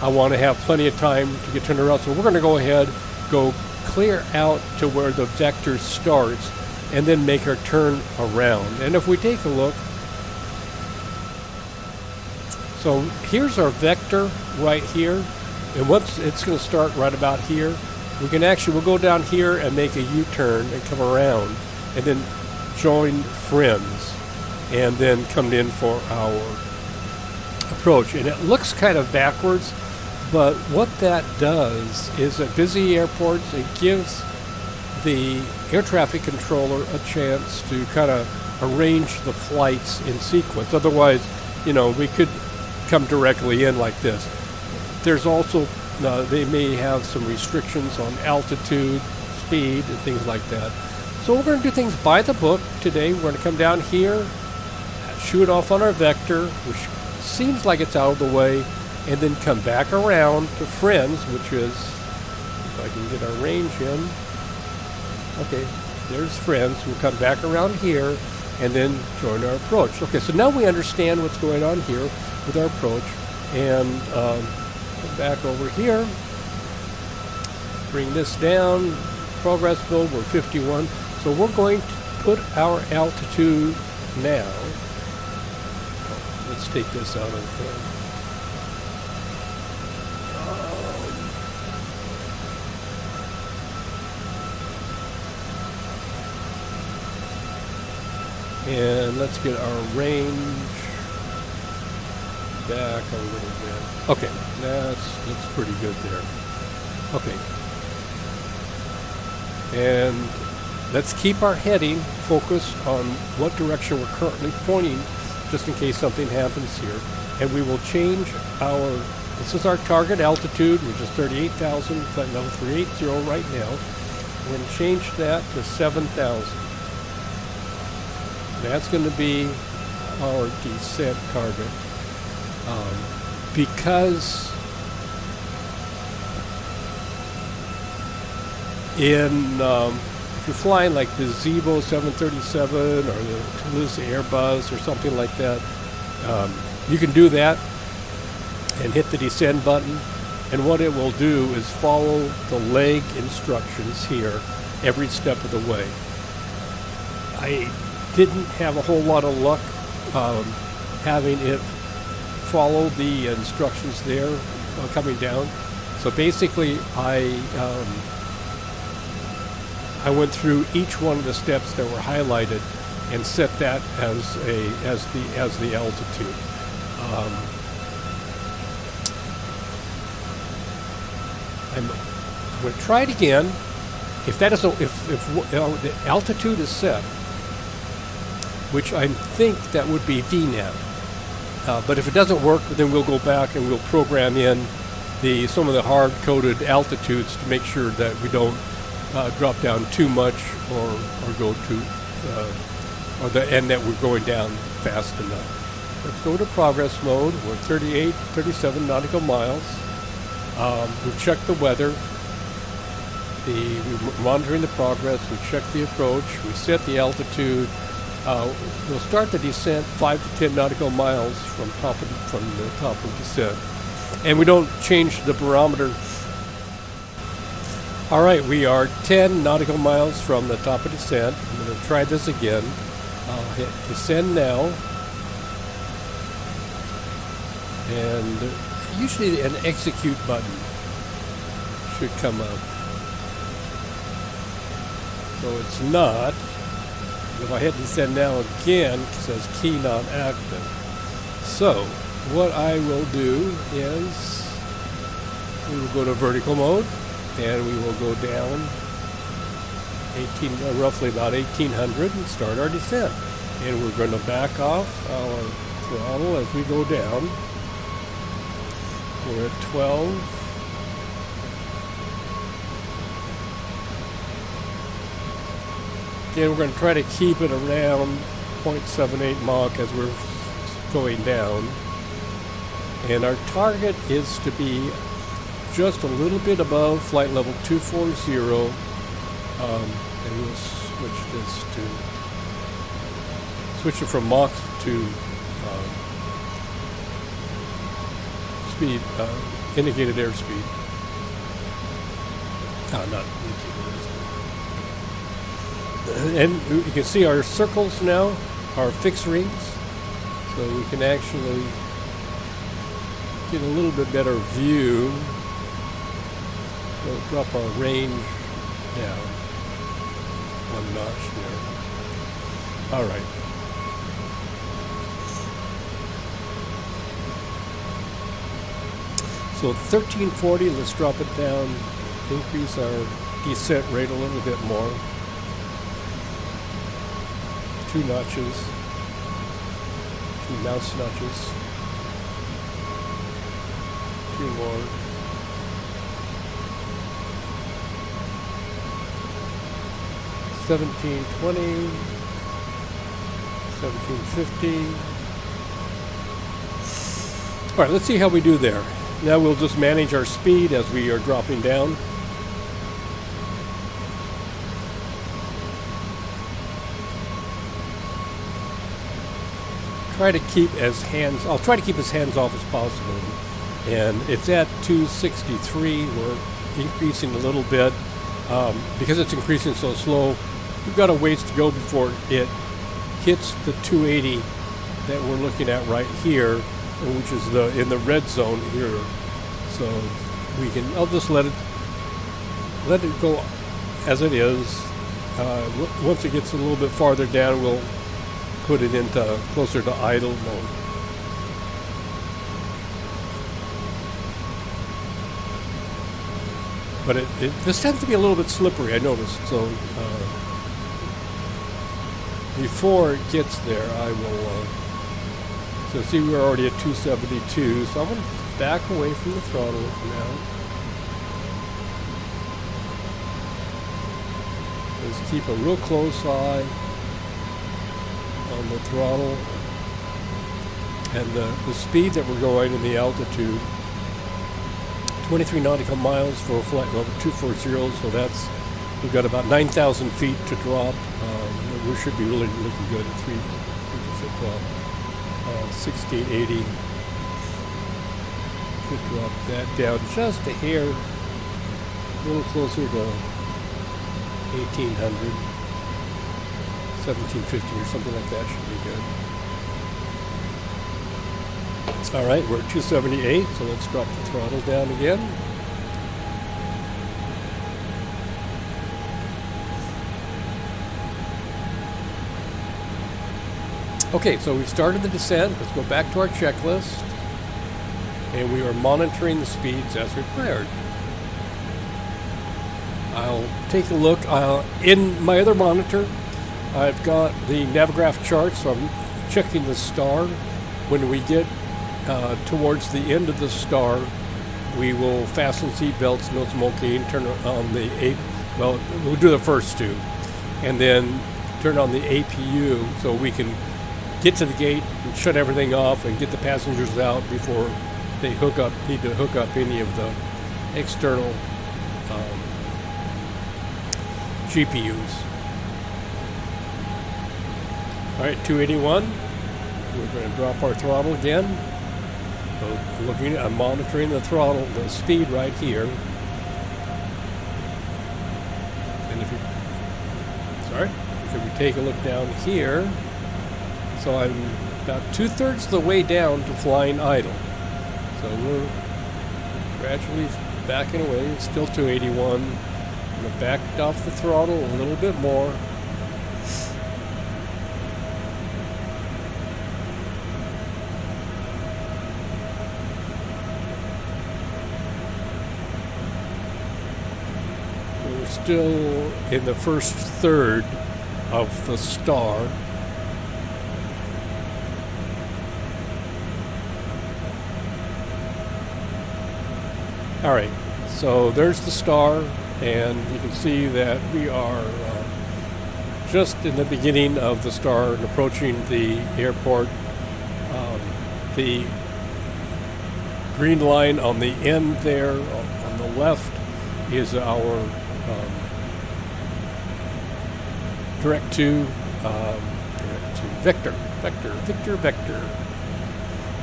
I want to have plenty of time to get turned around. So we're going to go ahead, go clear out to where the vector starts, and then make our turn around. And if we take a look, so here's our vector right here. And once it's going to start right about here, we'll go down here and make a U-turn and come around, and then join friends, and then come in for our approach. And it looks kind of backwards, but what that does is at busy airports, it gives the air traffic controller a chance to kind of arrange the flights in sequence. Otherwise, we could come directly in like this. There's also they may have some restrictions on altitude, speed, and things like that. So we're going to do things by the book today. We're going to come down here, shoot off on our vector, which seems like it's out of the way, and then come back around to friends, which is, if I can get our range in. Okay, there's friends. We'll come back around here and then join our approach. Okay, so now we understand what's going on here with our approach, and back over here, bring this down, progress mode, we're 51. So we're going to put our altitude now. Let's take this out of and let's get our range back a little bit. Okay, that's pretty good there. Okay, and let's keep our heading focused on what direction we're currently pointing, just in case something happens here. And we will change this is our target altitude, which is 38,000, flight level 380 right now. We're going to change that to 7,000. That's going to be our descent target. Because if you're flying like the Zibo 737 or the Toulouse Airbus or something like that, you can do that and hit the descend button, and what it will do is follow the leg instructions here every step of the way. I didn't have a whole lot of luck having it follow the instructions there coming down. So basically I went through each one of the steps that were highlighted and set that as the altitude. I'm going to try it again. If the altitude is set, which I think that would be VNAV. But if it doesn't work, then we'll go back and we'll program in some of the hard-coded altitudes to make sure that we don't drop down too much or go to and that we're going down fast enough. Let's go to progress mode. We're 37 nautical miles. We've checked the weather. We're monitoring the progress. We checked the approach. We set the altitude. We'll start the descent 5 to 10 nautical miles from the top of descent, and we don't change the barometer. All right, we are 10 nautical miles from the top of descent. I'm going to try this again. I'll hit descend now, and usually an execute button should come up. So it's not. If I hit descend now again, it says key not active. So what I will do is we will go to vertical mode, and we will go down roughly about 1800 and start our descent. And we're going to back off our throttle as we go down. We're at 12. Again, we're going to try to keep it around 0.78 Mach as we're going down. And our target is to be just a little bit above flight level 240. And we'll switch it from Mach to speed, indicated airspeed. Not indicated airspeed. And you can see our circles now are fixed rings, so we can actually get a little bit better view. We'll drop our range down 1 notch there. All right. So 1340, let's drop it down, increase our descent rate a little bit more. 2 notches, 2 mouse notches, 2 more. 1720, 1750. All right, let's see how we do there. Now we'll just manage our speed as we are dropping down. I'll try to keep as hands off as possible. And it's at 263. We're increasing a little bit. Because it's increasing so slow, we've got a ways to go before it hits the 280 that we're looking at right here, which is in the red zone here. So I'll just let it go as it is. Once it gets a little bit farther down, we'll put it into closer to idle mode. But this tends to be a little bit slippery, I noticed. So before it gets there, I will. So see, we're already at 272. So I'm going to back away from the throttle now. Just keep a real close eye on the throttle and the speed that we're going and the altitude. 23 nautical miles for a flight level 240, so we've got about 9,000 feet to drop. We should be really looking good at 3% drop. 1680. Could drop that down just a hair, a little closer to 1800, 1750 or something like that should be good. All right, we're at 278, so let's drop the throttle down again. Okay, so we've started the descent. Let's go back to our checklist. And we are monitoring the speeds as required. I'll take a look. In my other monitor, I've got the Navigraph chart, so I'm checking the star. When we get towards the end of the star, we will fasten seat belts, no smoking, turn on the we'll do the first two, and then turn on the APU so we can get to the gate and shut everything off and get the passengers out before they need to hook up any of the external GPUs. All right, 281. We're going to drop our throttle again. So I'm monitoring the throttle, the speed right here. And if we take a look down here, so I'm about 2/3 the way down to flying idle. So we're gradually backing away. It's still 281. I'm going to back off the throttle a little bit more. We're still in the first third of the star. All right, so there's the star, and you can see that we are just in the beginning of the star and approaching the airport. The green line on the end there on the left is our direct to vector,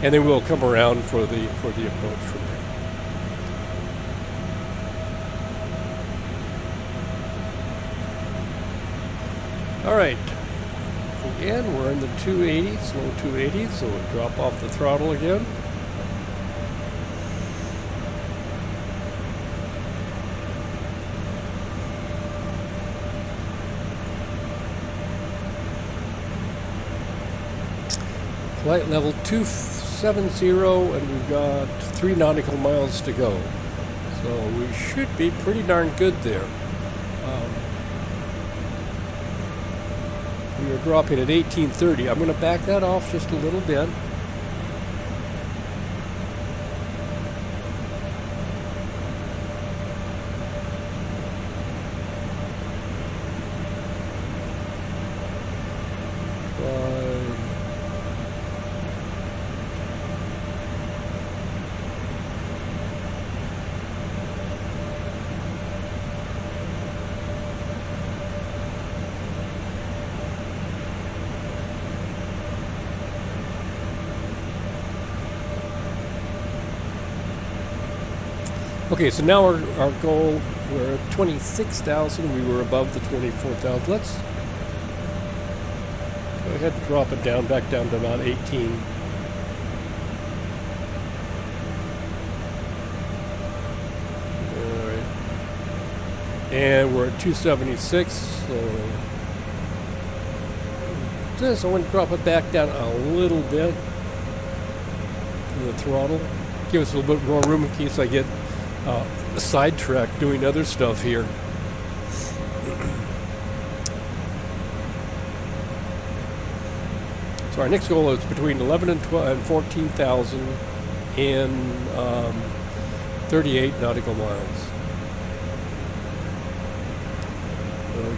and then we'll come around for the approach from there. All right, again, we're in the 280s, low 280s, so we'll drop off the throttle again. Flight level 270, and we've got 3 nautical miles to go. So we should be pretty darn good there. We are dropping at 1830. I'm going to back that off just a little bit. Okay, so now our goal, we're at 26,000. We were above the 24,000. Let's go ahead and drop it down, back down to about 18. All right. And we're at 276, so I want to drop it back down a little bit to the throttle. Give us a little bit more room in case I get sidetracked doing other stuff here. So our next goal is between 11 and 14,000 and 38 nautical miles.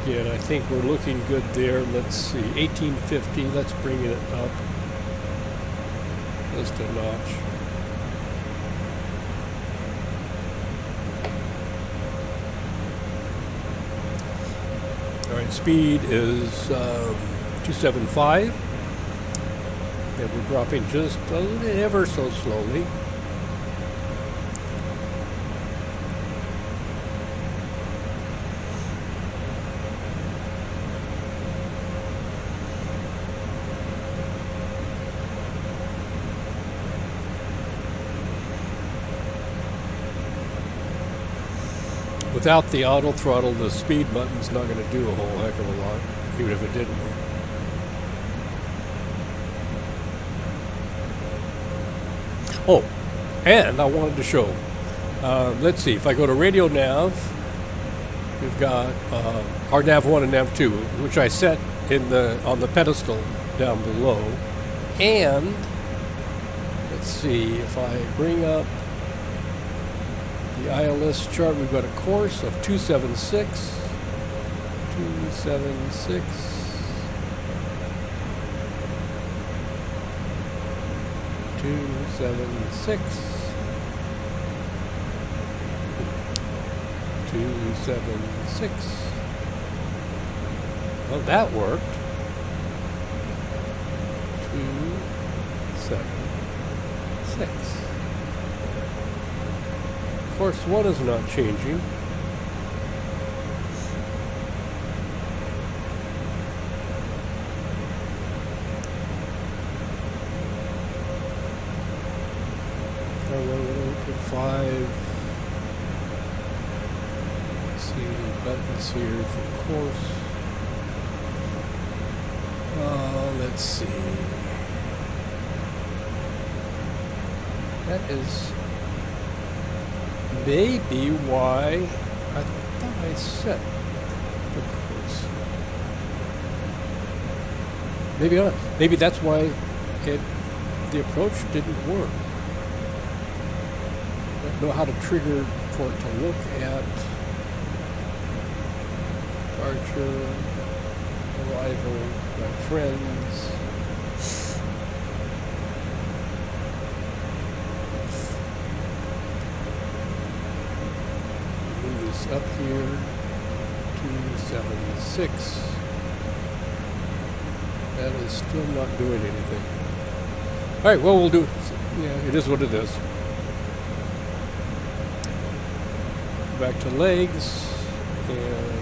Again, I think we're looking good there. Let's see, 1850. Let's bring it up just a notch. All right, speed is 275, and we're dropping just ever so slowly. Without the auto throttle, the speed button's not going to do a whole heck of a lot, even if it didn't work. Oh, and I wanted to show, let's see, if I go to radio nav, we've got our nav 1 and nav 2, which I set on the pedestal down below. And let's see, if I bring up the ILS chart, we've got a course of 276, 276, 276, 276. Well, that worked. 276. Of course, 1 is not changing. Five. See any buttons here for course. Let's see. That is maybe why I thought I set the course. Maybe not. Maybe that's why the approach didn't work. Know how to trigger for it to look at departure, arrival, my friends. Move this up here, 276. That is still not doing anything. All right, well, we'll do. Yeah, it is what it is. Back to legs, and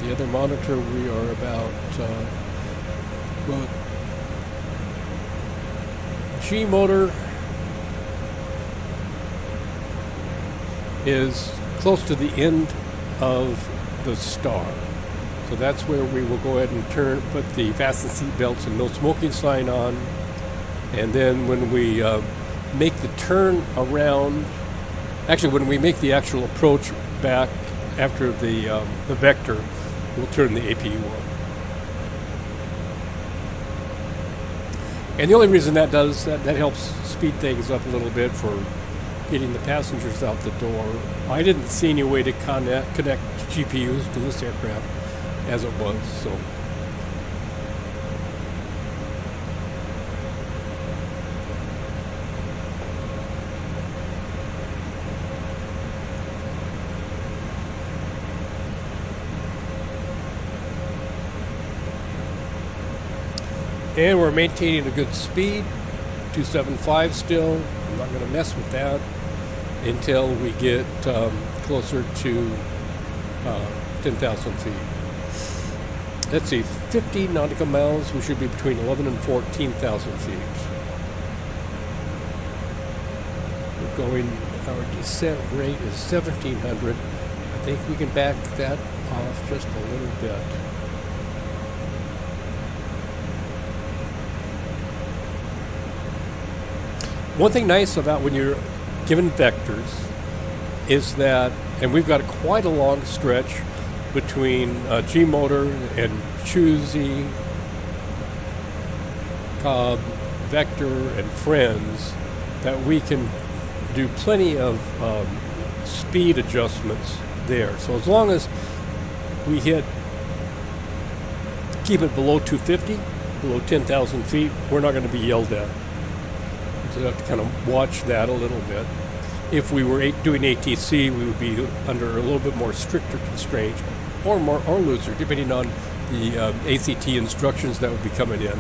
the other monitor we are about, well, G motor is close to the end of the star. So that's where we will go ahead and put the fasten seat belts and no smoking sign on. And then when we make the turn around, actually, when we make the actual approach back after the vector, we'll turn the APU on. And the only reason that does that helps speed things up a little bit for getting the passengers out the door. I didn't see any way to connect GPUs to this aircraft as it was, so. And we're maintaining a good speed, 275 still. I'm not going to mess with that until we get closer to 10,000 feet. Let's see, 50 nautical miles, we should be between 11 and 14,000 feet. We're going, our descent rate is 1,700. I think we can back that off just a little bit. One thing nice about when you're given vectors is that, and we've got quite a long stretch between G motor and choosy, Cobb, vector, and friends, that we can do plenty of speed adjustments there. So as long as we keep it below 250, below 10,000 feet, we're not going to be yelled at. So you have to kind of watch that a little bit. If we were doing ATC, we would be under a little bit more stricter constraints, or looser, depending on the ACT instructions that would be coming in.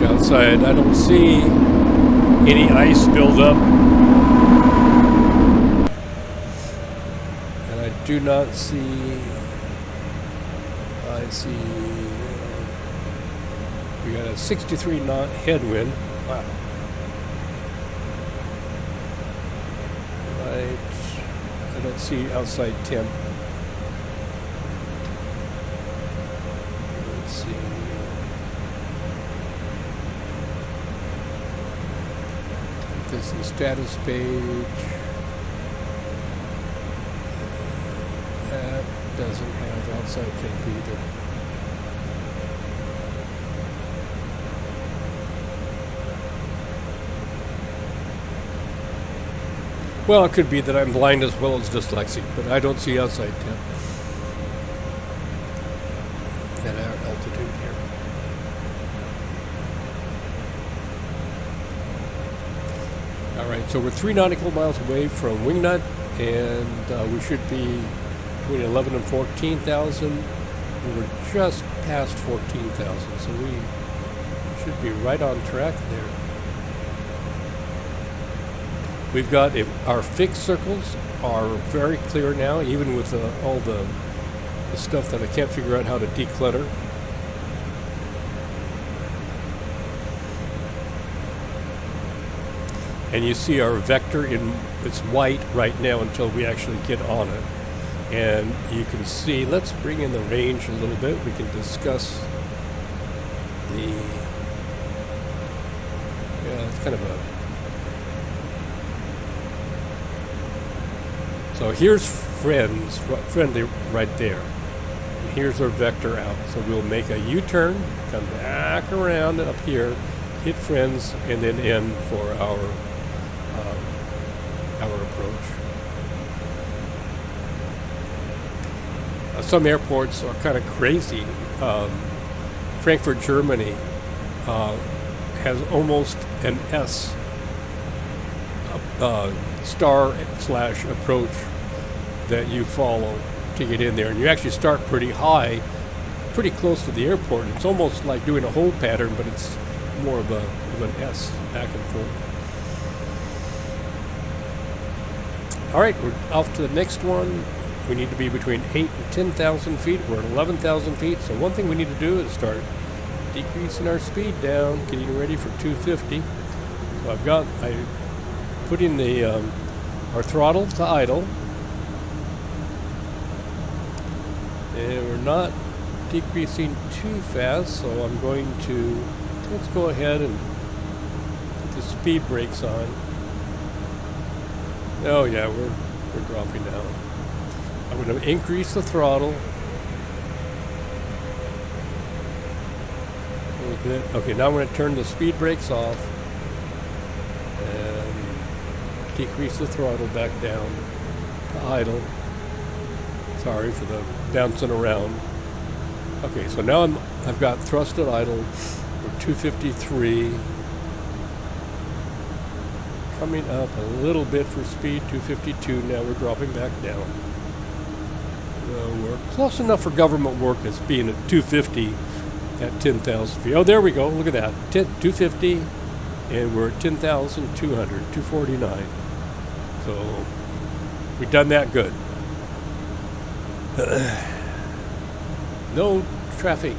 Outside, I don't see any ice buildup, and I do not see. I see we got a 63 knot headwind. Wow. Right. I don't see outside temp. Let's see. This is the status page. That doesn't have outside temp either. Well, it could be that I'm blind as well as dyslexic, but I don't see outside temp. Alright, so we're 3 nautical miles away from Wingnut, and we should be between 11 and 14,000. We're just past 14,000, so we should be right on track there. We've got, our fixed circles are very clear now, even with all the stuff that I can't figure out how to declutter. And you see our vector it's white right now until we actually get on it. And you can see, let's bring in the range a little bit. We can discuss it's kind of so here's friendly right there. And here's our vector out. So we'll make a U-turn, come back around up here, hit friends, and then end for our approach. Some airports are kind of crazy. Frankfurt, Germany has almost an S star/approach that you follow to get in there. And you actually start pretty high, pretty close to the airport. It's almost like doing a hold pattern, but it's more of an S back and forth. All right, we're off to the next one. We need to be between 8 and 10,000 feet. We're at 11,000 feet. So one thing we need to do is start decreasing our speed down, getting ready for 250. So I put in our throttle to idle. And we're not decreasing too fast, so I'm going to, let's go ahead and put the speed brakes on. Oh yeah, we're dropping down. I'm going to increase the throttle a little bit. Okay, now I'm going to turn the speed brakes off and decrease the throttle back down to idle. Sorry for the bouncing around. Okay, so now I've got thrust at idle. We're 253. Coming up a little bit for speed, 252. Now we're dropping back down. We're close enough for government work as being at 250 at 10,000 feet. Oh, there we go. Look at that. 250, and we're at 10,200, 249. So we've done that good. No traffic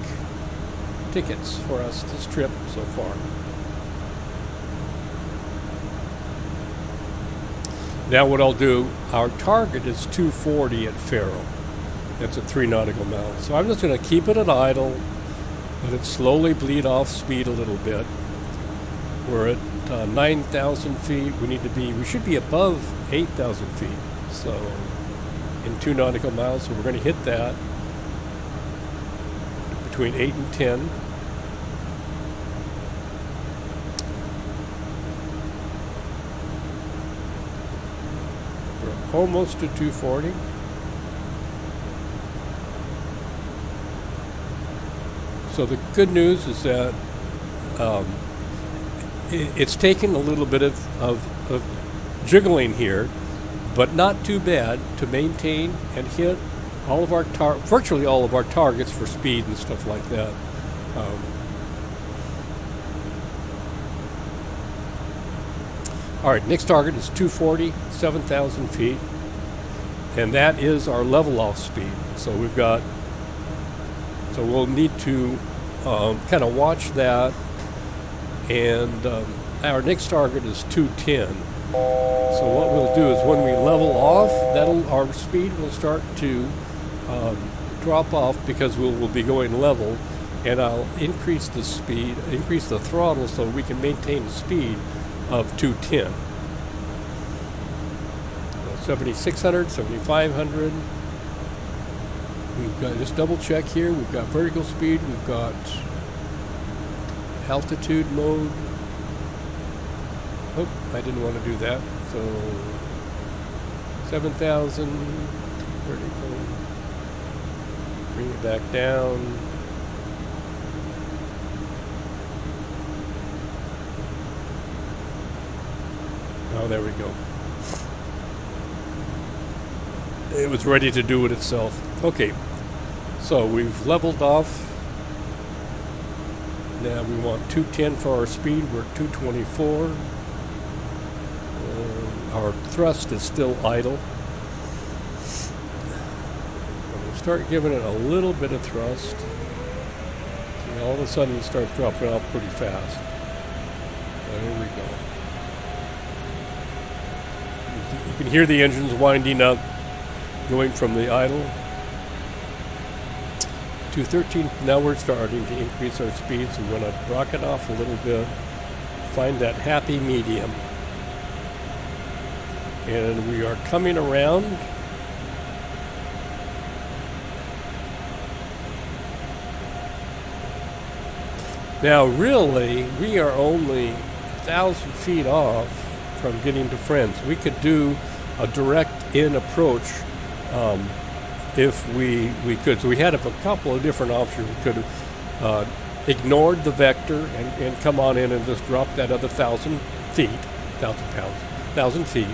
tickets for us this trip so far. Now what I'll do, our target is 240 at Faro. That's at 3 nautical miles. So I'm just going to keep it at idle, let it slowly bleed off speed a little bit. We're at 9,000 feet. We should be above 8,000 feet. So in 2 nautical miles, so we're going to hit that between 8 and 10. We're almost to 240. So the good news is that it's taken a little bit of jiggling here, but not too bad to maintain and hit all of our virtually all of our targets for speed and stuff like that. All right, next target is 240, 7,000 feet, and that is our level off speed. So we'll need to kind of watch that, and our next target is 210. So what we'll do is when we level off, our speed will start to drop off because we'll be going level, and I'll increase the throttle so we can maintain a speed of 210. 7,600, 7,500. We've got, just double check here, we've got vertical speed, we've got altitude mode. Oh, I didn't want to do that. So 7,000 vertical. Bring it back down. Oh, there we go. It was ready to do it itself. Okay, so we've leveled off. Now we want 210 for our speed. We're at 224. Our thrust is still idle. We'll start giving it a little bit of thrust. See, all of a sudden it starts dropping off pretty fast. There we go. You can hear the engines winding up, going from the idle. 213, now we're starting to increase our speed, so we're going to rocket off a little bit, find that happy medium. And we are coming around. Now really, we are only 1,000 feet off from getting to Friends. We could do a direct in approach if we could. So we had a couple of different options. We could have ignored the vector and come on in and just drop that other 1,000 feet, 1,000 pounds, 1,000 feet.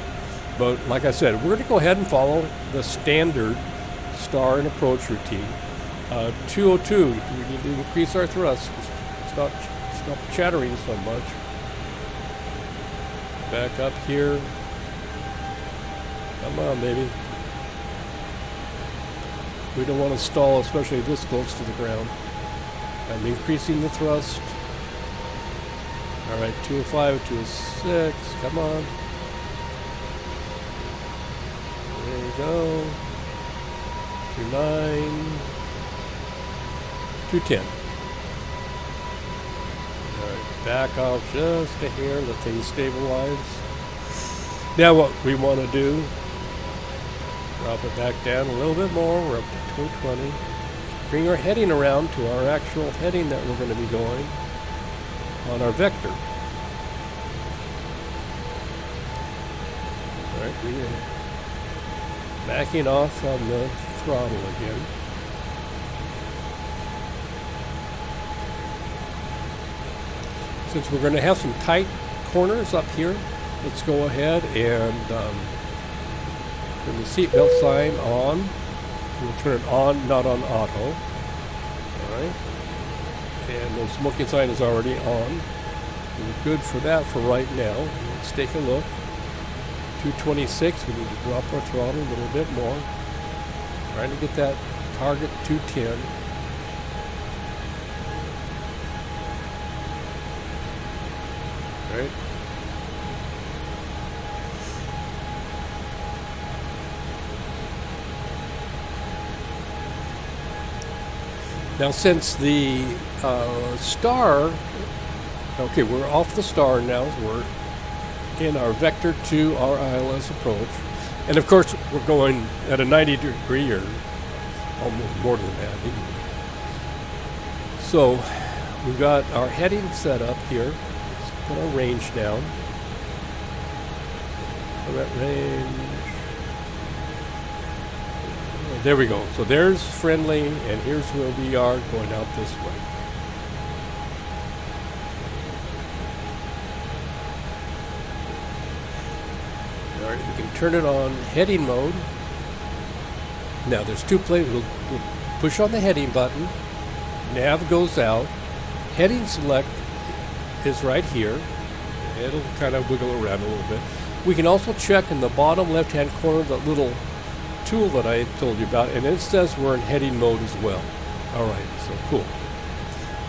But like I said, we're going to go ahead and follow the standard star and approach routine. 202, we need to increase our thrust. Stop chattering so much. Back up here. Come on, baby. We don't want to stall, especially this close to the ground. I'm increasing the thrust. All right, 205, 206, come on. There we go. 29, 210. All right, back off just a hair, let things stabilize. Now what we want to do, drop it back down a little bit more. We're up to 220. Bring our heading around to our actual heading that we're going to be going on our vector. All right, bring it. Backing off on the throttle again. Since we're going to have some tight corners up here, let's go ahead and turn the seatbelt sign on. We'll turn it on, not on auto. All right. And the smoking sign is already on. We're good for that for right now. Let's take a look. 226, we need to drop our throttle a little bit more. Trying to get that target 210. All right. Now since the star, okay, we're off the star now, we're in our vector to our ILS approach. And of course, we're going at a 90 degree or almost more than that. So we've got our heading set up here. Let's put our range down. Put that range. There we go. So there's friendly, and here's where we are going out this way. All right, we can turn it on heading mode. Now there's two places. We'll push on the heading button. Nav goes out. Heading select is right here. It'll kind of wiggle around a little bit. We can also check in the bottom left-hand corner that little tool that I told you about, and it says we're in heading mode as well. All right, so cool.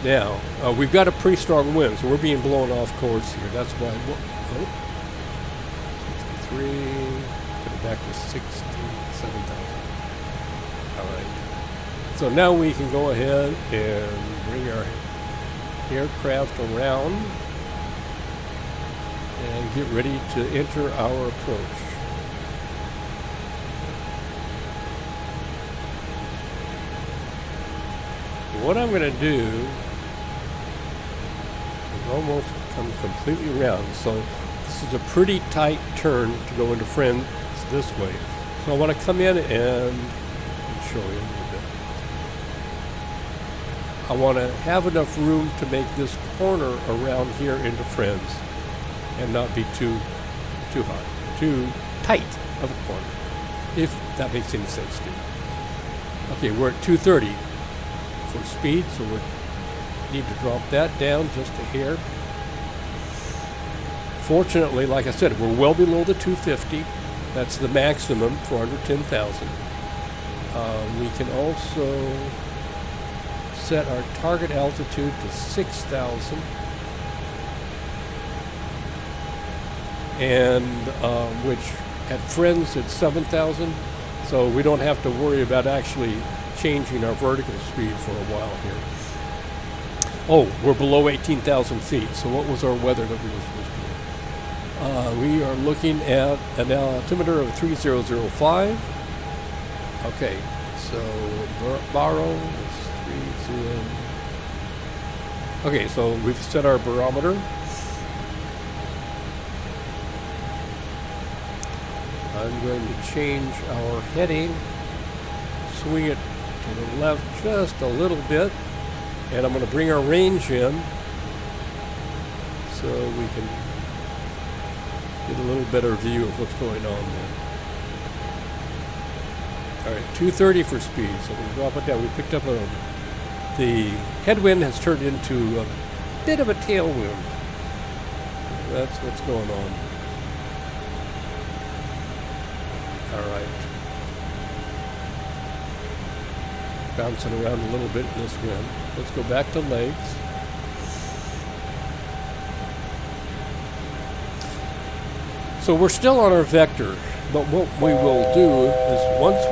Now, we've got a pretty strong wind, so we're being blown off course here. That's why, 63, put it back to 67,000. All right. So now we can go ahead and bring our aircraft around and get ready to enter our approach. What I'm going to do is almost come completely around. So this is a pretty tight turn to go into Friends this way. So I want to come in and show you a little bit. I want to have enough room to make this corner around here into Friends and not be too too high, too tight of a corner, if that makes any sense to you. Okay, we're at 230 for speed, so we need to drop that down just a hair. Fortunately, like I said, we're well below the 250. That's the maximum for under 10,000. We can also set our target altitude to 6,000. And which at Friends it's 7,000. So we don't have to worry about actually changing our vertical speed for a while here. Oh, we're below 18,000 feet. So what was our weather that we were supposed to do? We are looking at an altimeter of 3005. Okay, so baro is 30. Okay, so we've set our barometer. I'm going to change our heading, swing it to the left just a little bit, and I'm going to bring our range in so we can get a little better view of what's going on there. All right, 230 for speed, so we'll drop it down. We picked up the headwind has turned into a bit of a tailwind. That's what's going on. All right. Bouncing around a little bit in this wind. Let's go back to legs. So we're still on our vector, but what we will do is once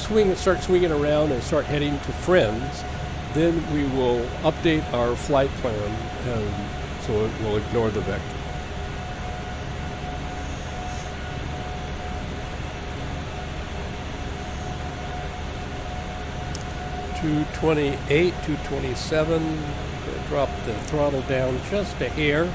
we start swinging around and start heading to Friends, then we will update our flight plan, so it will ignore the vector. .228, 227. Drop the throttle down just a hair.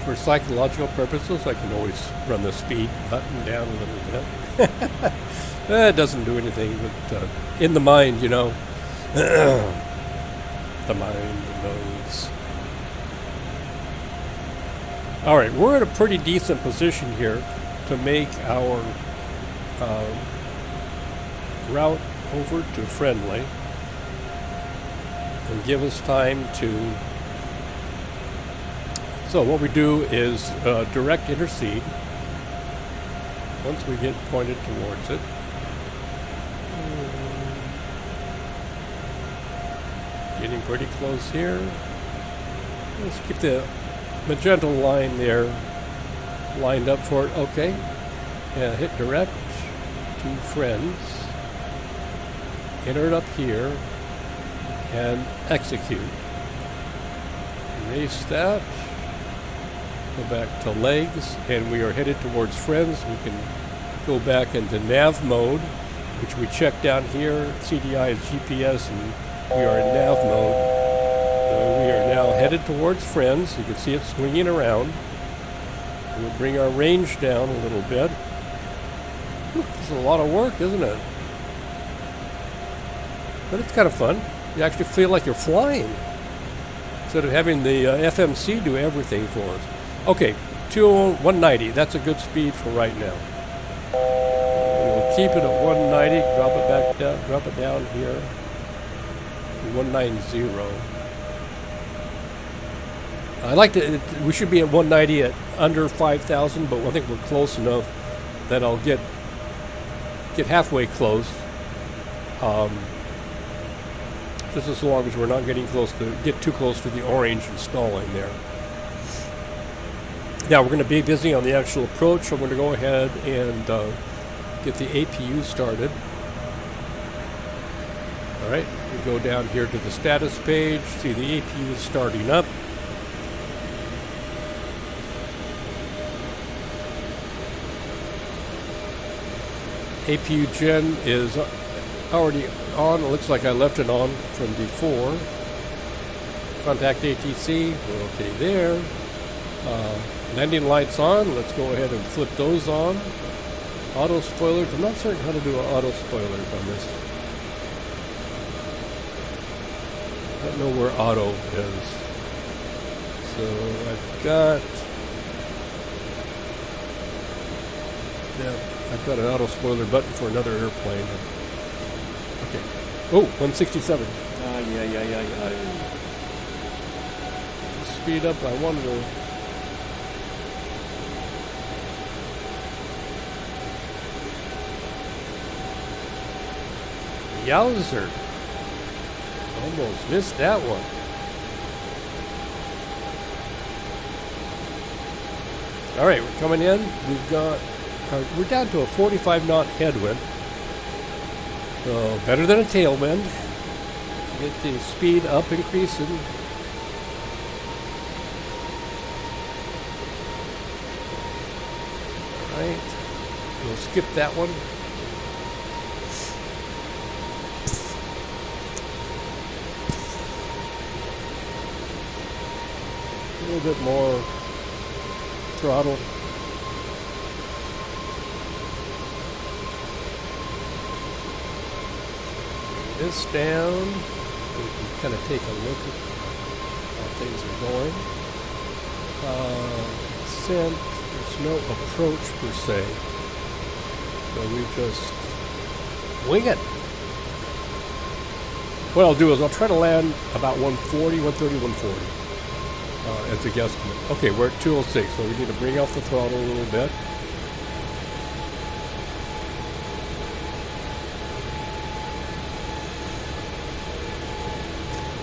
For psychological purposes, I can always run the speed button down a little bit. It doesn't do anything, but in the mind, you know, the mind knows. All right, we're in a pretty decent position here to make our route over to Friendly and give us time to. So what we do is direct intercede once we get pointed towards it. Getting pretty close here. Let's keep the magenta line there lined up for it. Okay. Hit direct to Friends. Enter it up here and execute. Erase that. Go back to legs, and we are headed towards Friends. We can go back into nav mode, which we check down here. CDI is GPS, and we are in nav mode. So we are now headed towards Friends. You can see it swinging around. We'll bring our range down a little bit. This is a lot of work, isn't it? But it's kind of fun. You actually feel like you're flying instead of having the FMC do everything for us. Okay, 190. That's a good speed for right now. We'll keep it at 190. Drop it back down. Drop it down here to 190. I like to. We should be at 190 at under 5,000, but I think we're close enough that I'll get halfway close. Just as long as we're not getting too close to the orange and stalling there. Now we're going to be busy on the actual approach, so I'm going to go ahead and get the APU started. All right, we go down here to the status page, see the APU starting up. APU gen is already on. It looks like I left it on from before. Contact ATC, we're okay there. Landing lights on, let's go ahead and flip those on. Auto spoilers, I'm not certain how to do auto spoilers on this. I know where auto is. So I've got, yeah, I've got an auto spoiler button for another airplane. Okay. Oh, 167. Yeah. Speed up. I wanted to. Yowzer. Almost missed that one. All right, we're coming in. We've got, we're down to a 45 knot headwind. So better than a tailwind. Get the speed up increasing. All right, we'll skip that one. A little bit more throttle. Bring this down. We can kind of take a look at how things are going. Descent, there's no approach per se. So we just wing it. What I'll do is I'll try to land about 140, 130, 140. As a guesstimate. Okay, we're at 206, so we need to bring off the throttle a little bit.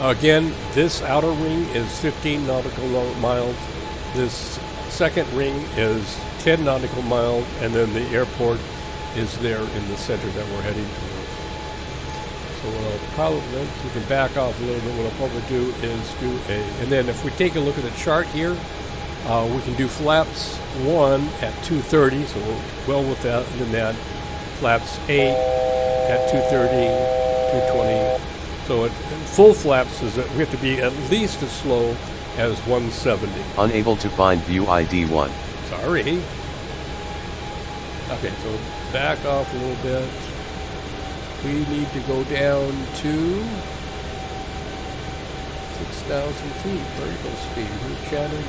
Again, this outer ring is 15 nautical miles. This second ring is 10 nautical miles, and then the airport is there in the center that we're heading towards. So what I'll probably, we can back off a little bit. What I'll probably do is do and then if we take a look at the chart here, we can do flaps 1 at 230, so we're well with that, and then that flaps 8 at 230, 220. So full flaps is that we have to be at least as slow as 170. Unable to find view ID 1. Sorry. Okay, so back off a little bit. We need to go down to 6,000 feet vertical speed. We're chatting.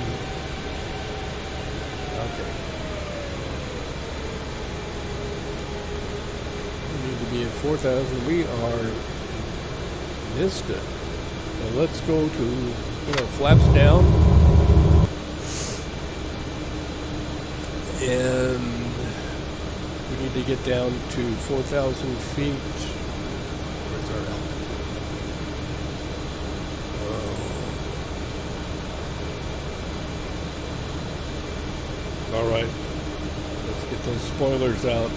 Okay. We need to be at 4,000. We are missed it. So let's go to, flaps down. And we need to get down to 4,000 feet. Where's our altitude? All right. Let's get those spoilers out.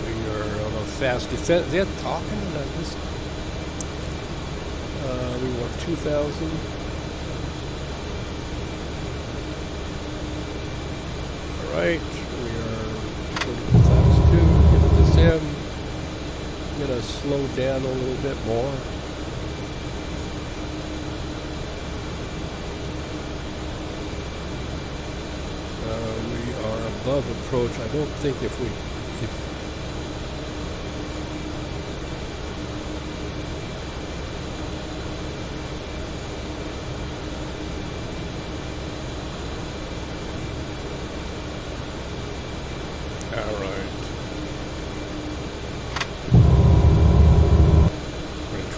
We are on a fast descent. They're talking about this. We want 2,000. All right. Flaps 2, get this in. I'm going to slow down a little bit more. We are above approach. I don't think if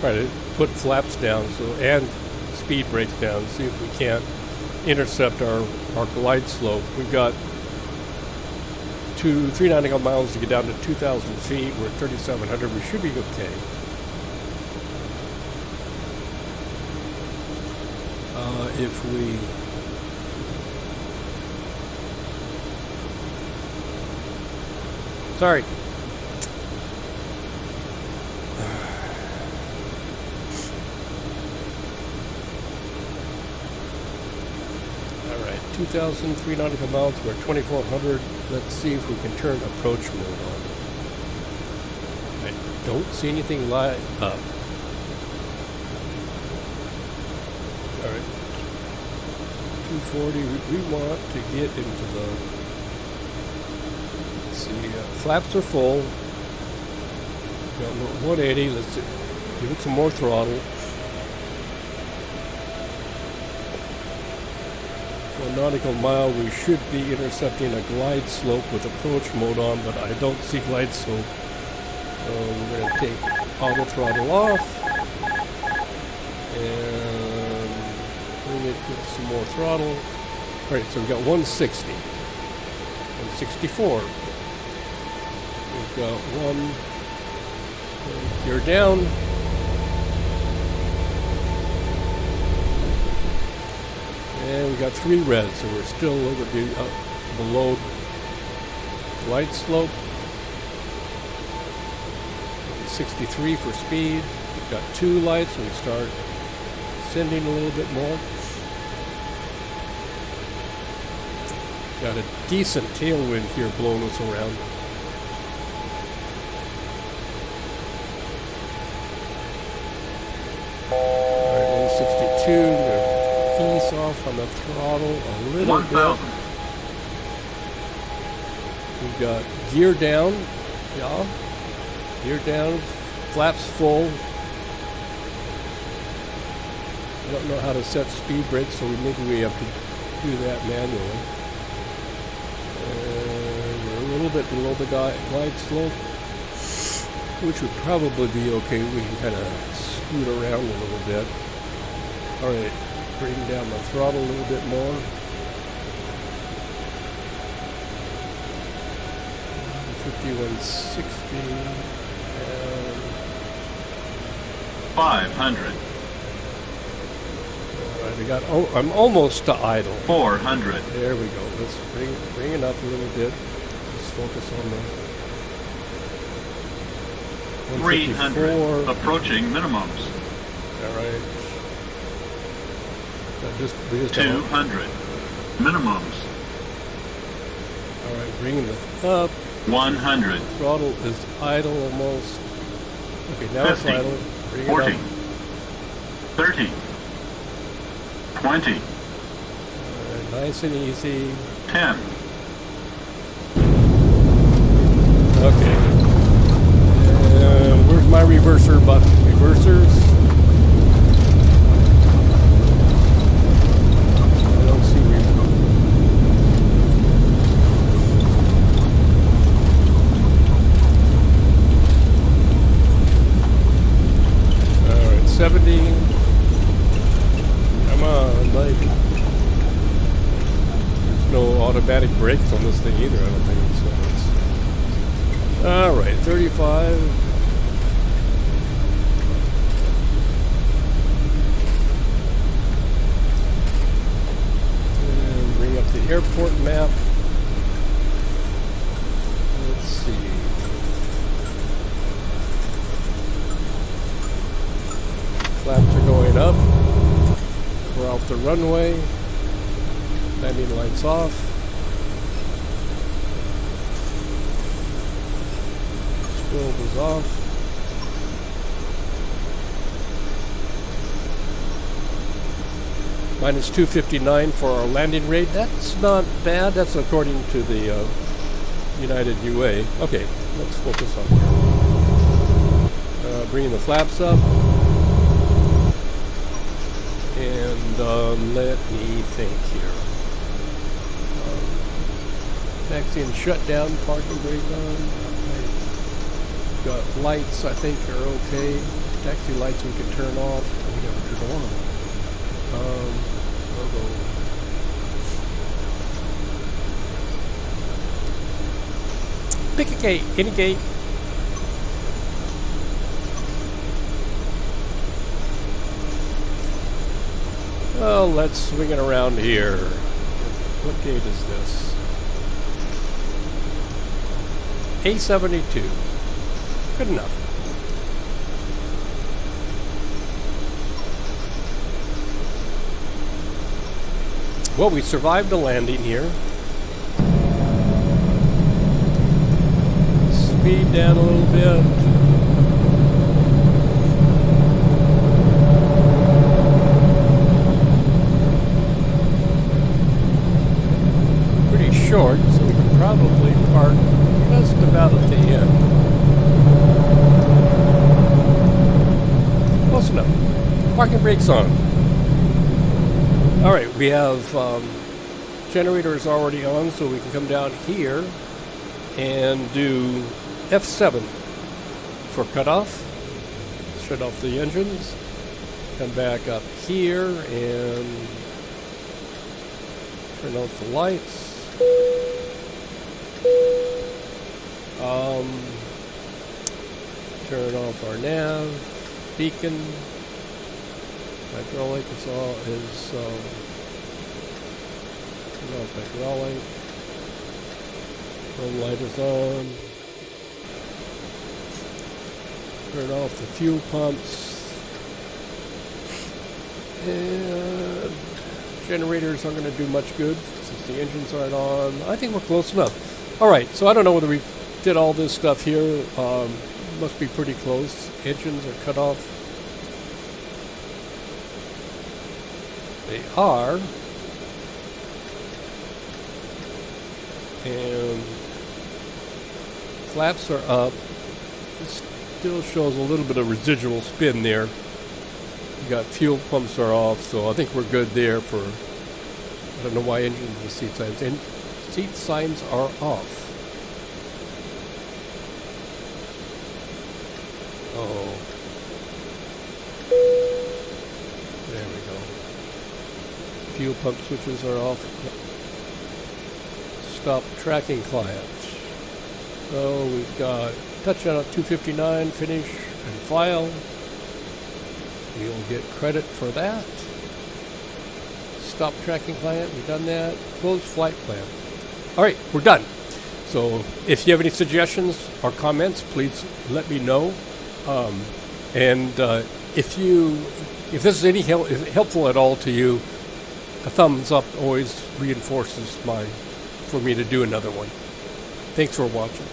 try to put flaps down and speed brakes down, see if we can't intercept our glide slope. We've got 3 nautical miles to get down to 2,000 feet. We're at 3,700. We should be okay. If we sorry. All right, 2,003 nautical miles. We're at 2,400. Let's see if we can turn approach mode on. I don't see anything light up. All right, 240. We want to get into the. Let's see, flaps are full. Got 180. Let's give it some more throttle. 1 nautical mile, we should be intercepting a glide slope with approach mode on, but I don't see glide slope. So we're going to take auto throttle off and bring it with some more throttle. All right, so we've got 160, 164. We've got one gear down. And we got 3 reds, so we're still overdue up below glide slope. 63 for speed. We've got 2 lights, so we start ascending a little bit more. Got a decent tailwind here blowing us around. Alright, 162. Ease off on the throttle a little bit. We've got gear down. Yeah. Gear down. Flaps full. I don't know how to set speed brakes, so maybe we have to do that manually. We're a little bit below the glide slope, which would probably be okay. We can kind of scoot around a little bit. All right. Bring down the throttle a little bit more. 5160 and 500. All right, I got. Oh, I'm almost to idle. 400. There we go. Let's bring it up a little bit. Let's focus on the 300. Approaching minimums. All right. We just 200. Minimums. All right, bringing it up. 100. Throttle is idle almost. Okay, now 50, it's idle. Bring 40. it up. 30. 20. Nice and easy. 10. Okay. Where's my reverser button? Reversers. All right, 70. Come on, like. There's no automatic brakes on this thing either, I don't think. So all right, 35. And bring up the airport map. Let's see. Flaps are going up. We're off the runway. Landing lights off. Strobe is off. Minus 259 for our landing rate. That's not bad. That's according to the United UA. Okay, let's focus on here. Bringing the flaps up. And let me think here. Taxi and shutdown, parking brake on. Okay. Got lights, I think, are okay. Taxi lights we can turn off. We never turn on. Logo. Pick a gate, any gate. Well, let's swing it around here. What gate is this? A72. Good enough. Well, we survived a landing here. Speed down a little bit. Short, so we can probably park just about at the end. Close enough. Parking brakes on. Alright, we have generator is already on, so we can come down here and do F7 for cutoff. Shut off the engines. Come back up here and turn off the lights. Turn off our nav, beacon, hydraulic turn off hydraulic, run light is on, turn off the fuel pumps, and generators aren't going to do much good since the engines aren't on. I think we're close enough. Alright, so I don't know whether we did all this stuff here. Must be pretty close. Engines are cut off. They are. And flaps are up. It still shows a little bit of residual spin there. We got fuel pumps are off, so I think we're good there for, I don't know why engines and seat signs. And seat signs are off. Oh. There we go. Fuel pump switches are off. Stop tracking client. So we've got touchdown at 2:59, finish and file. We'll get credit for that. Stop tracking client, we've done that. Close flight plan. Alright, we're done. So if you have any suggestions or comments, please let me know. If this is any helpful at all to you, a thumbs up always reinforces for me to do another one. Thanks for watching.